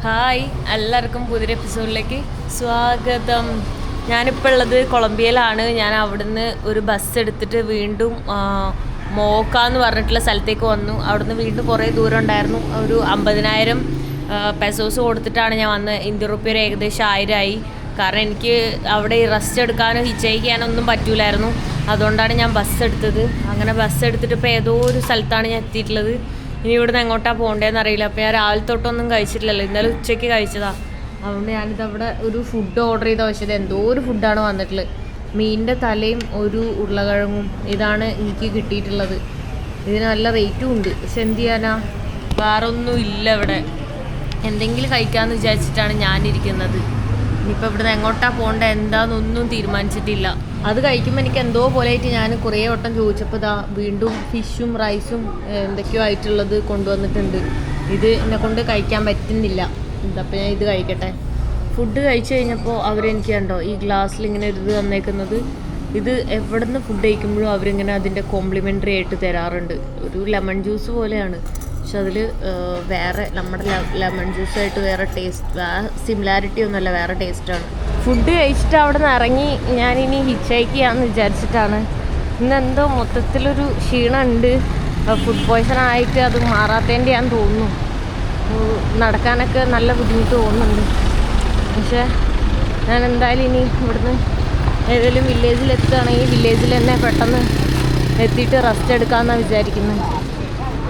Hi, എല്ലാവർക്കും പുതിയൊരു എപ്പിസോഡിലേക്ക് സ്വാഗതം. ഞാനിപ്പോൾ ഉള്ളത് കൊളംബിയയിലാണ്. ഞാൻ അവിടുന്ന് ഒരു ബസ് എടുത്തിട്ട് വീണ്ടും മോക്ക എന്ന് പറഞ്ഞിട്ടുള്ള സ്ഥലത്തേക്ക് വന്നു. അവിടുന്ന് വീണ്ടും കുറേ ദൂരം ഉണ്ടായിരുന്നു. ഒരു 50,000 പെസോസ് കൊടുത്തിട്ടാണ് ഞാൻ വന്നത്. ഇന്ത്യൻ റുപ്യ ഒരു ഏകദേശം 1000 ആയി. കാരണം എനിക്ക് അവിടെ റെസ്റ്റ് എടുക്കാനോ ഹിച്ചൈക്ക് ചെയ്യാനോ ഒന്നും പറ്റൂലായിരുന്നു. അതുകൊണ്ടാണ് ഞാൻ ബസ് എടുത്തത്. അങ്ങനെ ബസ് എടുത്തിട്ട് ഇപ്പോൾ ഏതോ ഒരു സ്ഥലത്താണ് ഞാൻ എത്തിയിട്ടുള്ളത്. ഇനി ഇവിടുന്ന് എങ്ങോട്ടാണ് പോകേണ്ടതെന്ന് അറിയില്ല. അപ്പോൾ ഞാൻ രാവിലെ തൊട്ടൊന്നും കഴിച്ചിട്ടില്ലല്ലോ, ഇന്നലെ ഉച്ചയ്ക്ക് കഴിച്ചതാണ്. അതുകൊണ്ട് ഞാനിത് അവിടെ ഒരു ഫുഡ് ഓർഡർ ചെയ്ത പക്ഷേ എന്തോ ഒരു ഫുഡാണ് വന്നിട്ടുള്ളത്. മീനിൻ്റെ തലയും ഒരു ഉരുളക്കിഴങ്ങും ഇതാണ് എനിക്ക് കിട്ടിയിട്ടുള്ളത്. ഇതിന് നല്ല റേറ്റും ഉണ്ട്. പക്ഷെ എന്ത് ചെയ്യാനാ, വേറെ ഒന്നും ഇല്ല ഇവിടെ. എന്തെങ്കിലും കഴിക്കാമെന്ന് വിചാരിച്ചിട്ടാണ് ഞാനിരിക്കുന്നത്. ഇനിയിപ്പോൾ ഇവിടുന്ന് എങ്ങോട്ടാണ് പോകേണ്ടത് എന്താണെന്നൊന്നും തീരുമാനിച്ചിട്ടില്ല. അത് കഴിക്കുമ്പോൾ എനിക്ക് എന്തോ പോലെ ആയിട്ട് ഞാൻ കുറേ വട്ടം ചോദിച്ചപ്പോൾ ഇതാ വീണ്ടും ഫിഷും റൈസും എന്തൊക്കെയോ ആയിട്ടുള്ളത് കൊണ്ടുവന്നിട്ടുണ്ട്. ഇത് എന്നെ കൊണ്ട് കഴിക്കാൻ പറ്റുന്നില്ല. അപ്പോൾ ഞാൻ ഇത് കഴിക്കട്ടെ. ഫുഡ് കഴിച്ചു കഴിഞ്ഞപ്പോൾ അവരെനിക്ക് കണ്ടോ ഈ ഗ്ലാസ്സിൽ ഇങ്ങനെ ഒരു ഇത് തന്നേക്കുന്നത്. ഇത് എവിടെ നിന്ന് ഫുഡ് കഴിക്കുമ്പോഴും അവരിങ്ങനെ അതിൻ്റെ കോംപ്ലിമെൻ്ററി ആയിട്ട് തരാറുണ്ട്. ഒരു ലെമൺ ജ്യൂസ് പോലെയാണ്, പക്ഷെ അതിൽ വേറെ നമ്മുടെ ലെമൺ ജ്യൂസായിട്ട് വേറെ ടേസ്റ്റ്, സിമിലാരിറ്റി ഒന്നുമല്ല, വേറെ ടേസ്റ്റാണ്. ഫുഡ് കഴിച്ചിട്ട് അവിടെ നിന്ന് ഇറങ്ങി ഞാനിനി ഹിച്ചൈക്ക് ചെയ്യാമെന്ന് വിചാരിച്ചിട്ടാണ്. ഇന്നെന്തോ മൊത്തത്തിലൊരു ക്ഷീണമുണ്ട്. ഫുഡ് പോയ്സൺ ആയിട്ട് അത് മാറാത്തതിൻ്റെ ഞാൻ തോന്നുന്നു. നടക്കാനൊക്കെ നല്ല ബുദ്ധിമുട്ട് തോന്നുന്നുണ്ട്. പക്ഷേ ഞാൻ എന്തായാലും ഇനി ഇവിടുന്ന് ഏതെങ്കിലും വില്ലേജിൽ എത്തുകയാണെങ്കിൽ വില്ലേജിൽ തന്നെ പെട്ടെന്ന് എത്തിയിട്ട് റെസ്റ്റ് എടുക്കാമെന്നാണ് വിചാരിക്കുന്നത്.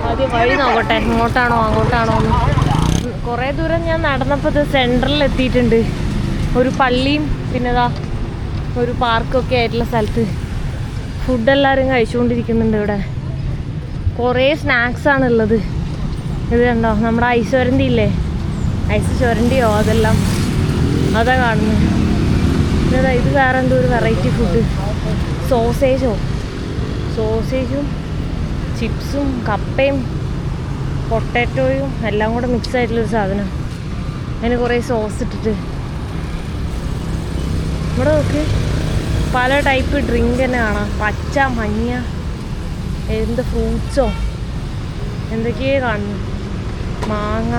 ആദ്യം വഴി നോക്കട്ടെ, ഇങ്ങോട്ടാണോ അങ്ങോട്ടാണോ എന്ന്. കുറേ ദൂരം ഞാൻ നടന്നപ്പോൾ ഇത് സെൻട്രലിൽ എത്തിയിട്ടുണ്ട്. ഒരു പള്ളിയും പിന്നെ ഒരു പാർക്കൊക്കെ ആയിട്ടുള്ള സ്ഥലത്ത് ഫുഡെല്ലാവരും കഴിച്ചുകൊണ്ടിരിക്കുന്നുണ്ട്. ഇവിടെ കുറേ സ്നാക്സാണ് ഉള്ളത്. ഇത് കണ്ടോ, നമ്മുടെ ഐസ് ചുരണ്ടി ഇല്ലേ, ഐസ് ചുരണ്ടിയോ അതെല്ലാം അതാ കാണുന്നത്. പിന്നെ ഇത് വേറെ എന്തോ ഒരു വെറൈറ്റി ഫുഡ്, സോസേജും ചിപ്സും കപ്പയും പൊട്ടാറ്റോയും എല്ലാം കൂടെ മിക്സ് ആയിട്ടുള്ളൊരു സാധനം. അതിന് കുറേ സോസ് ഇട്ടിട്ട്. ഇവിടെ നോക്ക്, പല ടൈപ്പ് ഡ്രിങ്ക് തന്നെ കാണാം. പച്ച, മഞ്ഞ, എന്ത് ഫ്രൂട്ട്സോ എന്തൊക്കെയോ കാണുന്നു, മാങ്ങ.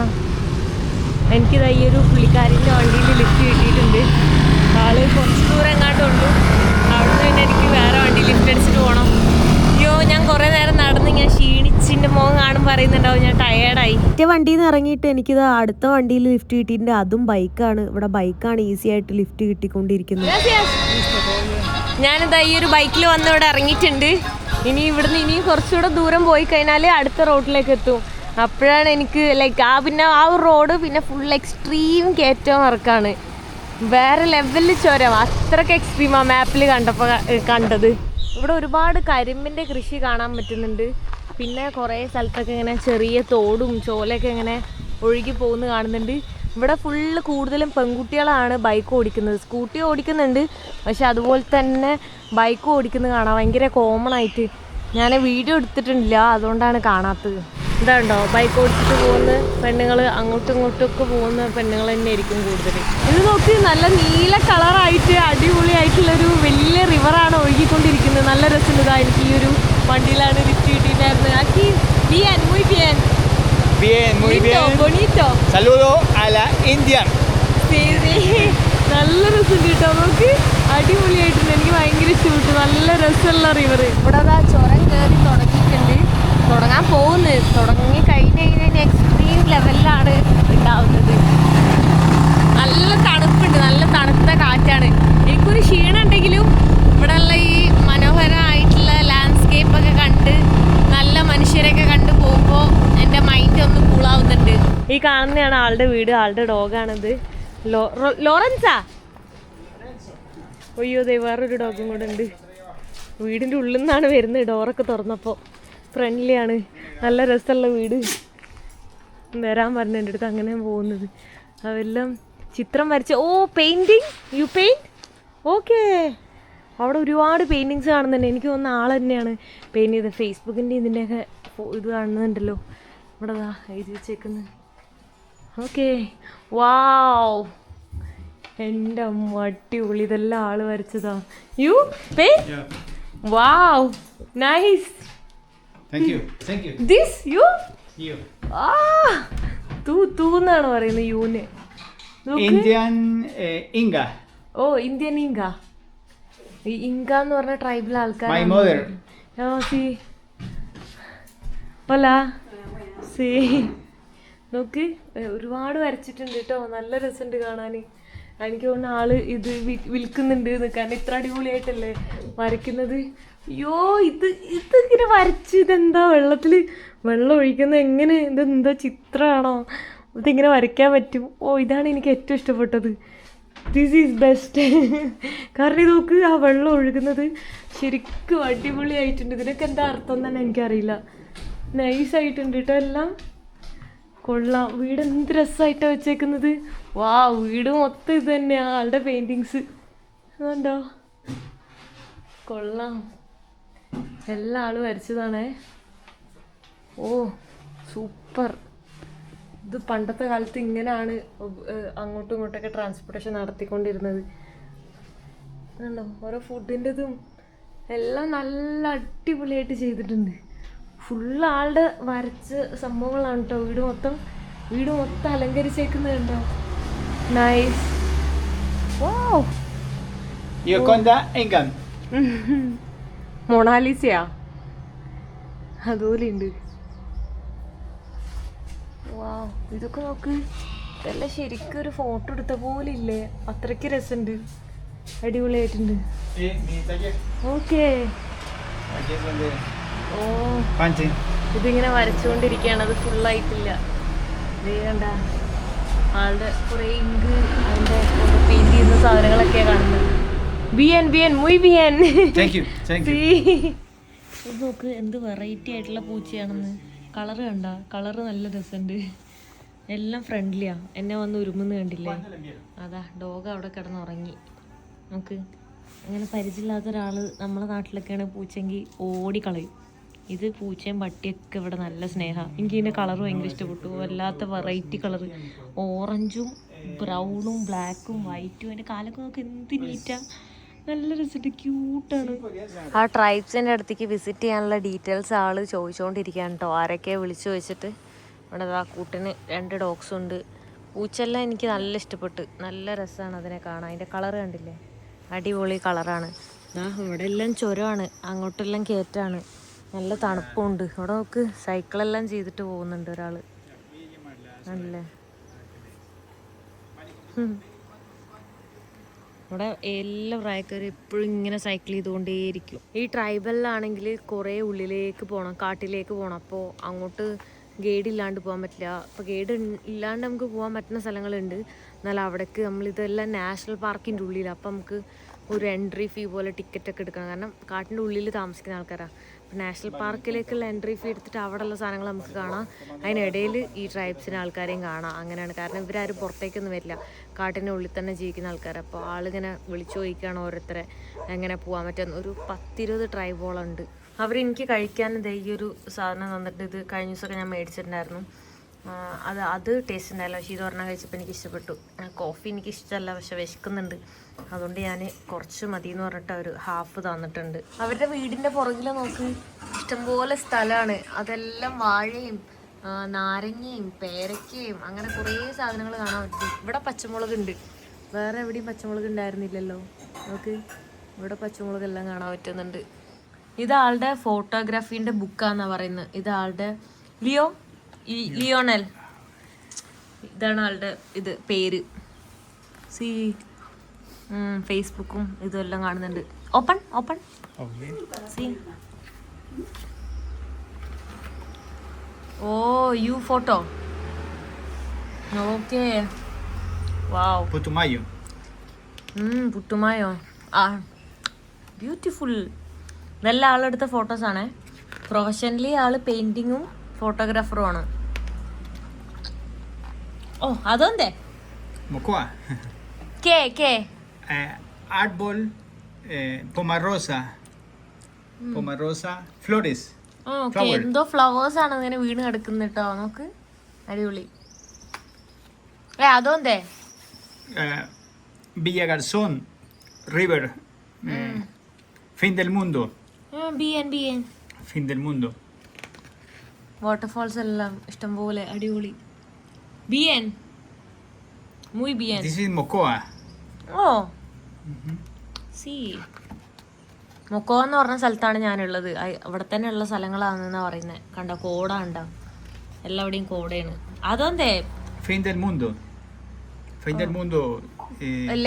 എനിക്കിത് ഈ ഒരു പുള്ളിക്കാരിൻ്റെ വണ്ടിയിൽ ലിഫ്റ്റ് കിട്ടിയിട്ടുണ്ട്. ആള് കുറച്ച് ദൂരം എങ്ങാണ്ടുള്ളൂ. അവിടെ നിന്ന് പിന്നെ എനിക്ക് വേറെ വണ്ടി ലിഫ്റ്റ് അടിച്ചിട്ട് പോകണം. അയ്യോ, ഞാൻ കുറേ നേരം നടന്ന് ഞാൻ ക്ഷീണിച്ചിൻ്റെ മുഖം കാണും പറയുന്നുണ്ടാവും, ഞാൻ ടയേർഡായി. മറ്റേ വണ്ടിയിൽ നിന്ന് ഇറങ്ങിയിട്ട് എനിക്കിത് അടുത്ത വണ്ടിയിൽ ലിഫ്റ്റ് കിട്ടിയിട്ടുണ്ട്. അതും ബൈക്കാണ്. ഇവിടെ ബൈക്കാണ് ഈസി ആയിട്ട് ലിഫ്റ്റ് കിട്ടിക്കൊണ്ടിരിക്കുന്നത്. ഞാനിതാ ഈ ഒരു ബൈക്കിൽ വന്ന് ഇവിടെ ഇറങ്ങിയിട്ടുണ്ട്. ഇനി ഇവിടുന്ന് ഇനിയും കുറച്ചുകൂടെ ദൂരം പോയി കഴിഞ്ഞാൽ അടുത്ത റോഡിലേക്ക് എത്തും. അപ്പോഴാണ് എനിക്ക് പിന്നെ ആ ഒരു റോഡ് പിന്നെ ഫുൾ എക്സ്ട്രീം കയറ്റവും ഇറക്കാണ്. വേറെ ലെവലിൽ ചുരം, അത്രയ്ക്ക് എക്സ്ട്രീമാണ് മാപ്പിൽ കണ്ടത്. ഇവിടെ ഒരുപാട് കരിമ്പിൻ്റെ കൃഷി കാണാൻ പറ്റുന്നുണ്ട്. പിന്നെ കുറേ സ്ഥലത്തൊക്കെ ഇങ്ങനെ ചെറിയ തോടും ചോലയൊക്കെ ഇങ്ങനെ ഒഴുകി പോകുന്ന കാണുന്നുണ്ട്. ഇവിടെ ഫുള്ള് കൂടുതലും പെൺകുട്ടികളാണ് ബൈക്ക് ഓടിക്കുന്നത്. സ്കൂട്ടി ഓടിക്കുന്നുണ്ട്, പക്ഷെ അതുപോലെ തന്നെ ബൈക്ക് ഓടിക്കുന്നത് കാണാം ഭയങ്കര കോമൺ ആയിട്ട്. ഞാൻ വീഡിയോ എടുത്തിട്ടില്ല, അതുകൊണ്ടാണ് കാണാത്തത്. ഇതുണ്ടോ, ബൈക്ക് ഓടിച്ചിട്ട് പോകുന്ന പെണ്ണുങ്ങൾ, അങ്ങോട്ടും ഇങ്ങോട്ടൊക്കെ പോകുന്ന പെണ്ണുങ്ങൾ തന്നെ ആയിരിക്കും കൂടുതൽ. ഇത് നോക്കി, നല്ല നീല കളറായിട്ട് അടിപൊളിയായിട്ടുള്ളൊരു വലിയ റിവറാണ് ഒഴുകിക്കൊണ്ടിരിക്കുന്നത്. നല്ല രസമുണ്ട്. എനിക്ക് ഈ ഒരു വണ്ടിയിലാണ് ലിഫ്റ്റ് കിട്ടിയിട്ടുണ്ടായിരുന്നത്. ആക്കി bien, muy bien. Bien, muy bien. Bonito. Saludo a la Indian. നല്ല രസം കിട്ടോ, നോക്ക് അടിപൊളിയായിട്ടുണ്ട്. എനിക്ക് ഭയങ്കര ഇഷ്ടപ്പെട്ടു. നല്ല രസമുള്ള റിവർ. ഇവിടെ അതാ ചുരം കയറി തുടങ്ങിയിട്ടുണ്ട്, തുടങ്ങാൻ പോകുന്നത്. തുടങ്ങി കഴിഞ്ഞ് കഴിഞ്ഞാൽ എക്സ്ട്രീം ലെവലിലാണ് ഉണ്ടാവുന്നത്. നല്ല തണുപ്പുണ്ട്, നല്ല തണുത്ത കാറ്റാണ്. എനിക്കൊരു ക്ഷീണം ഉണ്ടെങ്കിലും ഇവിടെയുള്ള ഈ മനോഹരമായിട്ടുള്ള ലാൻഡ്സ്കേപ്പൊക്കെ കണ്ട് നല്ല മനുഷ്യരെയൊക്കെ കണ്ട് പോകുമ്പോൾ എൻ്റെ മൈൻഡ് ഒന്ന് കൂളാവുന്നുണ്ട്. ഈ കാണുന്നതാണ് ആളുടെ വീട്, ആളുടെ ഡോഗാണിത്. ലോറൻസാ. അയ്യോ, ദേ വേറൊരു ഡോഗും കൂടെ ഉണ്ട്. വീടിൻ്റെ ഉള്ളിൽ നിന്നാണ് വരുന്നത്. ഡോറൊക്കെ തുറന്നപ്പോൾ ഫ്രണ്ട്ലിയാണ്. നല്ല രസമുള്ള വീട്. വരാൻ പറഞ്ഞ എൻ്റെ അടുത്ത് അങ്ങനെ പോകുന്നത്. അതെല്ലാം ചിത്രം വരച്ച. ഓ, പെയിൻറ്റിങ്, യു പെയിൻറ്റ്. ഓക്കേ, അവിടെ ഒരുപാട് പെയിൻറ്റിങ്സ് കാണുന്നുണ്ട്. എനിക്ക് തോന്നുന്ന ആൾ തന്നെയാണ് പെയിൻറ്റ് ചെയ്തത്. ഫേസ്ബുക്കിൻ്റെ ഇതിൻ്റെയൊക്കെ ഇത് കാണുന്നുണ്ടല്ലോ ഇവിടെ എഴുതി വെച്ചേക്കുന്നത്. ഓക്കേ, വാവ്, എൻ്റെ അടിപൊളി. ഇതെല്ലാം ആൾ വരച്ചതാ. You paint? Wow, nice. Thank you. Thank you. This you? You. Ah, തൂ എന്നാണ് പറയുന്നത് യൂന്. Indian Inga. ഓ ഇന്ത്യൻ ഇങ്ക. ഈ ഇങ്ക എന്ന് പറഞ്ഞ ട്രൈബിലെ My ആൾക്കാരാണ്. mother. C hola. സി നോക്ക് ഒരുപാട് വരച്ചിട്ടുണ്ട് കേട്ടോ. നല്ല രസമുണ്ട് കാണാൻ. എനിക്ക് തോന്നുന്ന ആള് ഇത് വിൽക്കുന്നുണ്ട് കാരണം ഇത്ര അടിപൊളിയായിട്ടല്ലേ വരയ്ക്കുന്നത്. അയ്യോ ഇതിങ്ങനെ വരച്ച് ഇതെന്താ വെള്ളം ഒഴിക്കുന്നത് എങ്ങനെ? ഇതെന്താ ചിത്രമാണോ? ഇതിങ്ങനെ വരയ്ക്കാൻ പറ്റും. ഓ ഇതാണ് എനിക്ക് ഏറ്റവും ഇഷ്ടപ്പെട്ടത്. This is best. കാരണം ഇത് നോക്ക് ആ വെള്ളം ഒഴുകുന്നത് ശരിക്കും അടിപൊളിയായിട്ടുണ്ട്. ഇതിനൊക്കെ എന്താ അർത്ഥം തന്നെ എനിക്കറിയില്ല. നൈസായിട്ടുണ്ട് കേട്ടോ എല്ലാം. കൊള്ളാം. വീട് എന്ത് രസമായിട്ടാണ് വെച്ചേക്കുന്നത്. വാ വീട് മൊത്തം ഇത് തന്നെയാണ് ആളുടെ പെയിൻറ്റിങ്സ്. അതുകൊണ്ടോ കൊള്ളാം. എല്ലാ ആളും വരച്ചതാണേ. ഓ സൂപ്പർ. ഇത് പണ്ടത്തെ കാലത്ത് ഇങ്ങനെയാണ് അങ്ങോട്ടും ഇങ്ങോട്ടൊക്കെ ട്രാൻസ്പോർട്ടേഷൻ നടത്തിക്കൊണ്ടിരുന്നത്. അതുകൊണ്ടോ ഓരോ ഫുഡിൻ്റെതും എല്ലാം നല്ല അടിപൊളിയായിട്ട് ചെയ്തിട്ടുണ്ട്. ഫുള്ള് ആളുടെ വരച്ച സംഭവങ്ങളാണ് കേട്ടോ. വീട് മൊത്തം അലങ്കരിച്ചേക്കുന്നത് കണ്ടോ. നൈസ്. വാവ്. Gioconda Ingan. മൊണാലിസയാ അതുപോലെ ഉണ്ട്. വാവ് ഇതൊക്കെ നോക്ക്. ഇതെല്ലാം ശരിക്കും ഒരു ഫോട്ടോ എടുത്ത പോലെ ഇല്ലേ? അത്രയ്ക്ക് രസമുണ്ട്. അടിപൊളിയായിട്ടുണ്ട്. ഓക്കേ. ഓ ഇതിങ്ങനെ വരച്ചുകൊണ്ടിരിക്കുകയാണ്. അത് ഫുള്ളായിട്ടില്ല. ഇത് കണ്ട ആളുടെ കുറേ ഇങ്ക് അതിൻ്റെ പെയിൻറ് ചെയ്യുന്ന സാധനങ്ങളൊക്കെയാണ് കാണുന്നത്. muy bien. Thank you. ഇത് നോക്ക് എന്ത് വെറൈറ്റി ആയിട്ടുള്ള പൂച്ചയാണെന്ന്. കളറ് കണ്ട? കളറ് നല്ല രസമുണ്ട്. എല്ലാം ഫ്രണ്ട്ലിയാ. എന്നെ വന്ന് ഉരുമുന്ന് കണ്ടില്ലേ? അതാ ഡോഗ് അവിടെ കിടന്ന് ഉറങ്ങി. നമുക്ക് അങ്ങനെ പരിചയമില്ലാത്ത ഒരാൾ നമ്മളെ നാട്ടിലൊക്കെയാണ് പൂച്ചെങ്കിൽ ഓടിക്കളയും. ഇത് പൂച്ചയും പട്ടിയൊക്കെ ഇവിടെ നല്ല സ്നേഹമാണ്. എനിക്ക് ഇതിൻ്റെ കളറ് ഭയങ്കര ഇഷ്ടപ്പെട്ടു. വല്ലാത്ത വെറൈറ്റി കളറ്. ഓറഞ്ചും ബ്രൗണും ബ്ലാക്കും വൈറ്റും. അതിൻ്റെ കാലൊക്കെ നോക്കി എന്ത് നീറ്റാ. നല്ല രസമുണ്ട്. ക്യൂട്ടാണ്. ആ ട്രൈബ്സിൻ്റെ അടുത്തേക്ക് വിസിറ്റ് ചെയ്യാനുള്ള ഡീറ്റെയിൽസ് ആൾ ചോദിച്ചുകൊണ്ടിരിക്കുകയാണ് കേട്ടോ. ആരൊക്കെ വിളിച്ചു വെച്ചിട്ട്. ഇവിടെ ആ കൂട്ടിന് 2 ഡോഗ്സ് ഉണ്ട്. പൂച്ചെല്ലാം എനിക്ക് നല്ല ഇഷ്ടപ്പെട്ടു. നല്ല രസമാണ് അതിനെ കാണാൻ. അതിൻ്റെ കളറ് കണ്ടില്ലേ? അടിപൊളി കളറാണ്. ഇവിടെ എല്ലാം ചുരമാണ്. അങ്ങോട്ടെല്ലാം കയറ്റാണ്. നല്ല തണുപ്പുണ്ട്. ഇവിടെ നോക്ക് സൈക്കിളെല്ലാം ചെയ്തിട്ട് പോകുന്നുണ്ട് ഒരാൾ. ആണല്ലേ? ഇവിടെ എല്ലാ പ്രായക്കാരും എപ്പോഴും ഇങ്ങനെ സൈക്കിൾ ചെയ്തുകൊണ്ടേയിരിക്കും. ഈ ട്രൈബലിലാണെങ്കിൽ കുറേ ഉള്ളിലേക്ക് പോകണം, കാട്ടിലേക്ക് പോകണം. അപ്പോൾ അങ്ങോട്ട് ഗൈഡ് ഇല്ലാണ്ട് പോകാൻ പറ്റില്ല. അപ്പോൾ ഗൈഡ് ഇല്ലാണ്ട് നമുക്ക് പോകാൻ പറ്റുന്ന സ്ഥലങ്ങളുണ്ട്. എന്നാൽ അവിടേക്ക് നമ്മളിതെല്ലാം നാഷണൽ പാർക്കിൻ്റെ ഉള്ളിലാണ്. അപ്പോൾ നമുക്ക് ഒരു എൻട്രി ഫീ പോലെ ടിക്കറ്റൊക്കെ എടുക്കണം. കാരണം കാട്ടിൻ്റെ ഉള്ളിൽ താമസിക്കുന്ന ആൾക്കാരാണ്. അപ്പോൾ നാഷണൽ പാർക്കിലേക്കുള്ള എൻട്രി ഫീ എടുത്തിട്ട് അവിടെയുള്ള സാധനങ്ങൾ നമുക്ക് കാണാം. അതിനിടയിൽ ഈ ട്രൈബ്സിൻ്റെ ആൾക്കാരെയും കാണാം. അങ്ങനെയാണ്. കാരണം ഇവരാരും പുറത്തേക്കൊന്നും വരില്ല. കാട്ടിൻ്റെ ഉള്ളിൽ തന്നെ ജീവിക്കുന്ന ആൾക്കാർ. അപ്പോൾ ആളിങ്ങനെ വിളിച്ചു ചോദിക്കുകയാണ് ഓരോരുത്തരെ എങ്ങനെ പോകാൻ പറ്റുന്ന. ഒരു 10-20 ട്രൈബോളുണ്ട്. അവരെനിക്ക് കഴിക്കാൻ ഈ ഒരു സാധനം തന്നിട്ട് ഇത് കഴിഞ്ഞ ദിവസമൊക്കെ ഞാൻ മേടിച്ചിട്ടുണ്ടായിരുന്നു. അത് ടേസ്റ്റ് ഉണ്ടായില്ല. പക്ഷേ ഇത് ഒരെണ്ണം കഴിച്ചപ്പോൾ എനിക്ക് ഇഷ്ടപ്പെട്ടു. കോഫി എനിക്ക് ഇഷ്ടമല്ല, പക്ഷെ വിശക്കുന്നുണ്ട്. അതുകൊണ്ട് ഞാൻ കുറച്ച് മതി എന്ന് പറഞ്ഞിട്ട് അവർ ഹാഫ് തന്നിട്ടുണ്ട്. അവരുടെ വീടിൻ്റെ പുറകിൽ നോക്ക് ഇഷ്ടംപോലെ സ്ഥലമാണ്. അതെല്ലാം വാഴയും നാരങ്ങയും പേരയ്ക്കയും അങ്ങനെ കുറേ സാധനങ്ങൾ കാണാൻ പറ്റും. ഇവിടെ പച്ചമുളക് ഉണ്ട്. വേറെ എവിടെയും പച്ചമുളക് ഉണ്ടായിരുന്നില്ലല്ലോ. നമുക്ക് ഇവിടെ പച്ചമുളകെല്ലാം കാണാൻ പറ്റുന്നുണ്ട്. ഇതാളുടെ ഫോട്ടോഗ്രാഫീൻ്റെ ബുക്കാന്നാണ് പറയുന്നത്. ഇതാളുടെ ലിയോണൽ. ഇതാണ് ആളുടെ ഇത് പേര്. സി ഫേസ്ബുക്കും ഇതെല്ലാം കാണുന്നുണ്ട്. ഓപ്പൺ സി. Oh you photo. Okay. Wow. Putumayo. Putumayo. ആ ബ്യൂട്ടിഫുൾ. ഇതെല്ലാം ആളെടുത്ത ഫോട്ടോസാണ്. പ്രൊഫഷണലി ആള് പെയിന്റിങ്ങും ഫോട്ടോഗ്രാഫറുമാണ്. ഓ അതെന്തേ? Mocoa. കേ Árbol, pomarosa. Pomarosa, flores. Okay. എന്തോ ഫ്ലവേഴ്സ് ആണ് ഇങ്ങനെ വീണ് കിടക്കുന്നത് കേട്ടോ. നോക്ക് അടിപൊളി. അതെന്തേ? Villa Garzón, River. Fin del mundo. ബിയൻ Fin del mundo. Waterfalls എല്ലാം ഇഷ്ടംപോലെ. അടിപൊളി. Bien. Muy bien. This is Mocoa. Oh. സി മൊക്കോ എന്ന് പറഞ്ഞ സ്ഥലത്താണ് ഞാനുള്ളത്. അവിടെ തന്നെ ഉള്ള സ്ഥലങ്ങളാണെന്നാ പറയുന്നത്. കണ്ടോ, കോട ഉണ്ടോ? എല്ലാവിടെയും കോടയാണ്. അതെന്തേ Fin del mundo. Fin del mundo.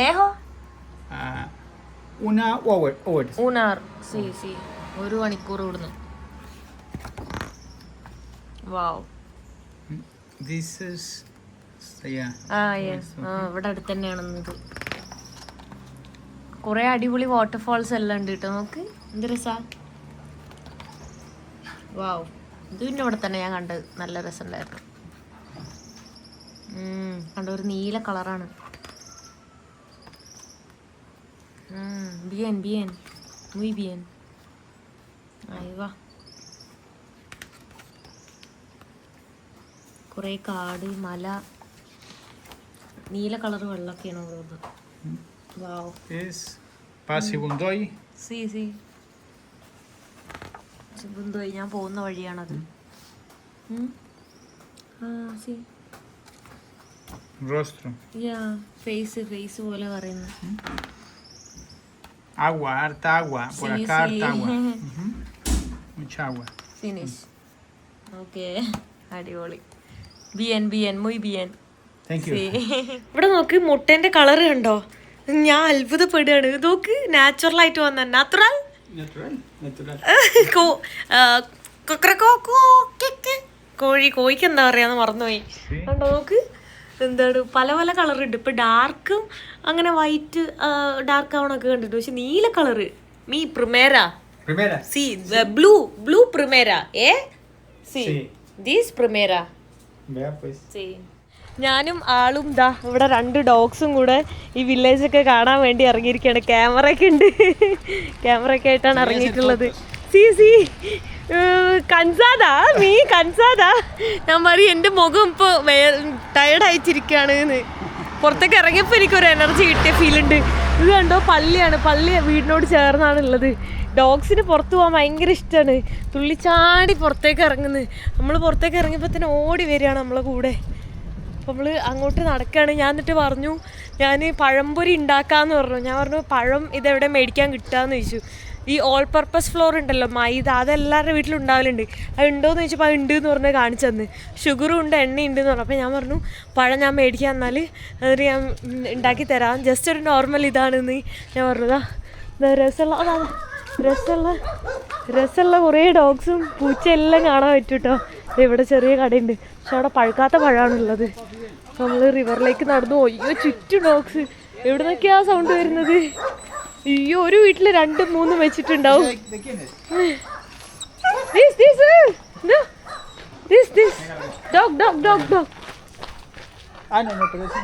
ലേഹോ Una hour. ഊണാർ. സി സി 1 മണിക്കൂർ ഇവിടുന്ന്. വാവ്. This is. Yeah. ഇവിടെ അടുത്ത് തന്നെയാണെന്നത്. കുറെ അടിപൊളി വാട്ടർഫാൾസ് എല്ലാം ഉണ്ട് കേട്ടോ. നോക്ക് എന്ത് രസാ. വാവ്. ഇത് പിന്നെ ഇവിടെ തന്നെ ഞാൻ കണ്ടത്. നല്ല രസമുണ്ടായിരുന്നു. കണ്ട ഒരു നീല കളറാണ്. ബിയൻ ബിയൻ muy bien. അയ്യോ, കുറെ കാട്, മല, നീല കളർ വെള്ളമൊക്കെയാണ് ഉള്ളത്. വാവ്. Es Pasibundoy. സി സി സിബുന്തോയ്. ഞാൻ പോകുന്ന വഴിയാണത്. സി Rostro. യാ ഫേസ് പോലെ പറയുന്നു. Agua, harta agua. Por Sí, acá sí. harta agua. Mucha agua. Finish. Okay, അടിപൊളി. ബിയൻ ബിയൻ muy bien. Thank you. ഇവിടെ നോക്ക്, മുട്ടേന്റെ കളർ കണ്ടോ? ഞാൻ അത്ഭുതപ്പെടുകയാണ്. നോക്ക്, നാച്ചുറൽ ആയിട്ട് വന്ന നാച്ചുറൽ കോഴിക്ക് എന്താ പറയാന്ന് മറന്നുപോയി. കണ്ടോ നോക്ക്, എന്താണ് പല പല കളർ ഉണ്ട്. ഇപ്പൊ ഡാർക്കും അങ്ങനെ വൈറ്റ് ഡാർക്ക് ആവണൊക്കെ കണ്ടിട്ട്, പക്ഷെ നീല കളറ് മീ പ്രിമേര സി ബ്ലൂ പ്രിമേര സി ദീസ് പ്രിമേര സി. ഞാനും ആളും ദാ ഇവിടെ 2 ഡോഗ്സും കൂടെ ഈ വില്ലേജൊക്കെ കാണാൻ വേണ്ടി ഇറങ്ങിയിരിക്കുകയാണ്. ക്യാമറ ഒക്കെ ഉണ്ട്. ക്യാമറ ഒക്കെ ആയിട്ടാണ് ഇറങ്ങിയിട്ടുള്ളത്. സി സി കൻസാദാ മീ കൻസാദാ. ഞാൻ പറയും എൻ്റെ മുഖം ഇപ്പോൾ ടയർഡായിട്ടിരിക്കുകയാണ് എന്ന്. പുറത്തേക്ക് ഇറങ്ങിയപ്പോൾ എനിക്കൊരു എനർജി കിട്ടിയ ഫീലുണ്ട്. ഇത് കണ്ടോ, പള്ളിയാണ്. പള്ളി വീടിനോട് ചേർന്നാണ് ഉള്ളത്. ഡോഗ്സിന് പുറത്ത് പോകാൻ ഭയങ്കര ഇഷ്ടമാണ്. തുള്ളിച്ചാടി പുറത്തേക്ക് ഇറങ്ങുന്നത്. നമ്മൾ പുറത്തേക്ക് ഇറങ്ങിയപ്പോൾ തന്നെ ഓടി വരികയാണ് നമ്മളെ കൂടെ. അപ്പോൾ നമ്മൾ അങ്ങോട്ട് നടക്കുകയാണ്. ഞാൻ എന്നിട്ട് പറഞ്ഞു, ഞാൻ പഴംപൊരി ഉണ്ടാക്കാമെന്ന് പറഞ്ഞു. ഞാൻ പറഞ്ഞു, പഴം ഇതെവിടെ മേടിക്കാൻ കിട്ടുകയെന്ന് ചോദിച്ചു. ഈ ഓൾ പർപ്പസ് ഫ്ലോർ ഉണ്ടല്ലോ, മൈദ, അതെല്ലാവരുടെ വീട്ടിലും ഉണ്ടാവലുണ്ട്. അത് ഉണ്ടോയെന്ന് ചോദിച്ചപ്പോൾ അത് ഉണ്ട് എന്ന് പറഞ്ഞ് കാണിച്ചു തന്ന്. ഷുഗറും ഉണ്ട്, എണ്ണയുണ്ട് എന്ന് പറഞ്ഞു. അപ്പോൾ ഞാൻ പറഞ്ഞു, പഴം ഞാൻ മേടിക്കാൻ എന്നാൽ അതിന് ഞാൻ ഉണ്ടാക്കി തരാം, ജസ്റ്റ് ഒരു നോർമൽ ഇതാണെന്ന് ഞാൻ പറഞ്ഞതാ. രസമുള്ള കുറേ ഡോഗ്സും പൂച്ചയെല്ലാം കാണാൻ പറ്റും കേട്ടോ. ഇവിടെ ചെറിയ കടയുണ്ട്, പക്ഷെ അവിടെ പഴുക്കാത്ത പഴമാണുള്ളത്. നമ്മൾ റിവറിലേക്ക് നടന്നു. അയ്യോ, ചുറ്റും ഡോഗ്സ്. എവിടെ നിന്നൊക്കെയാ സൗണ്ട് വരുന്നത്? അയ്യോ, ഒരു വീട്ടിൽ 2-3 വെച്ചിട്ടുണ്ടാവും.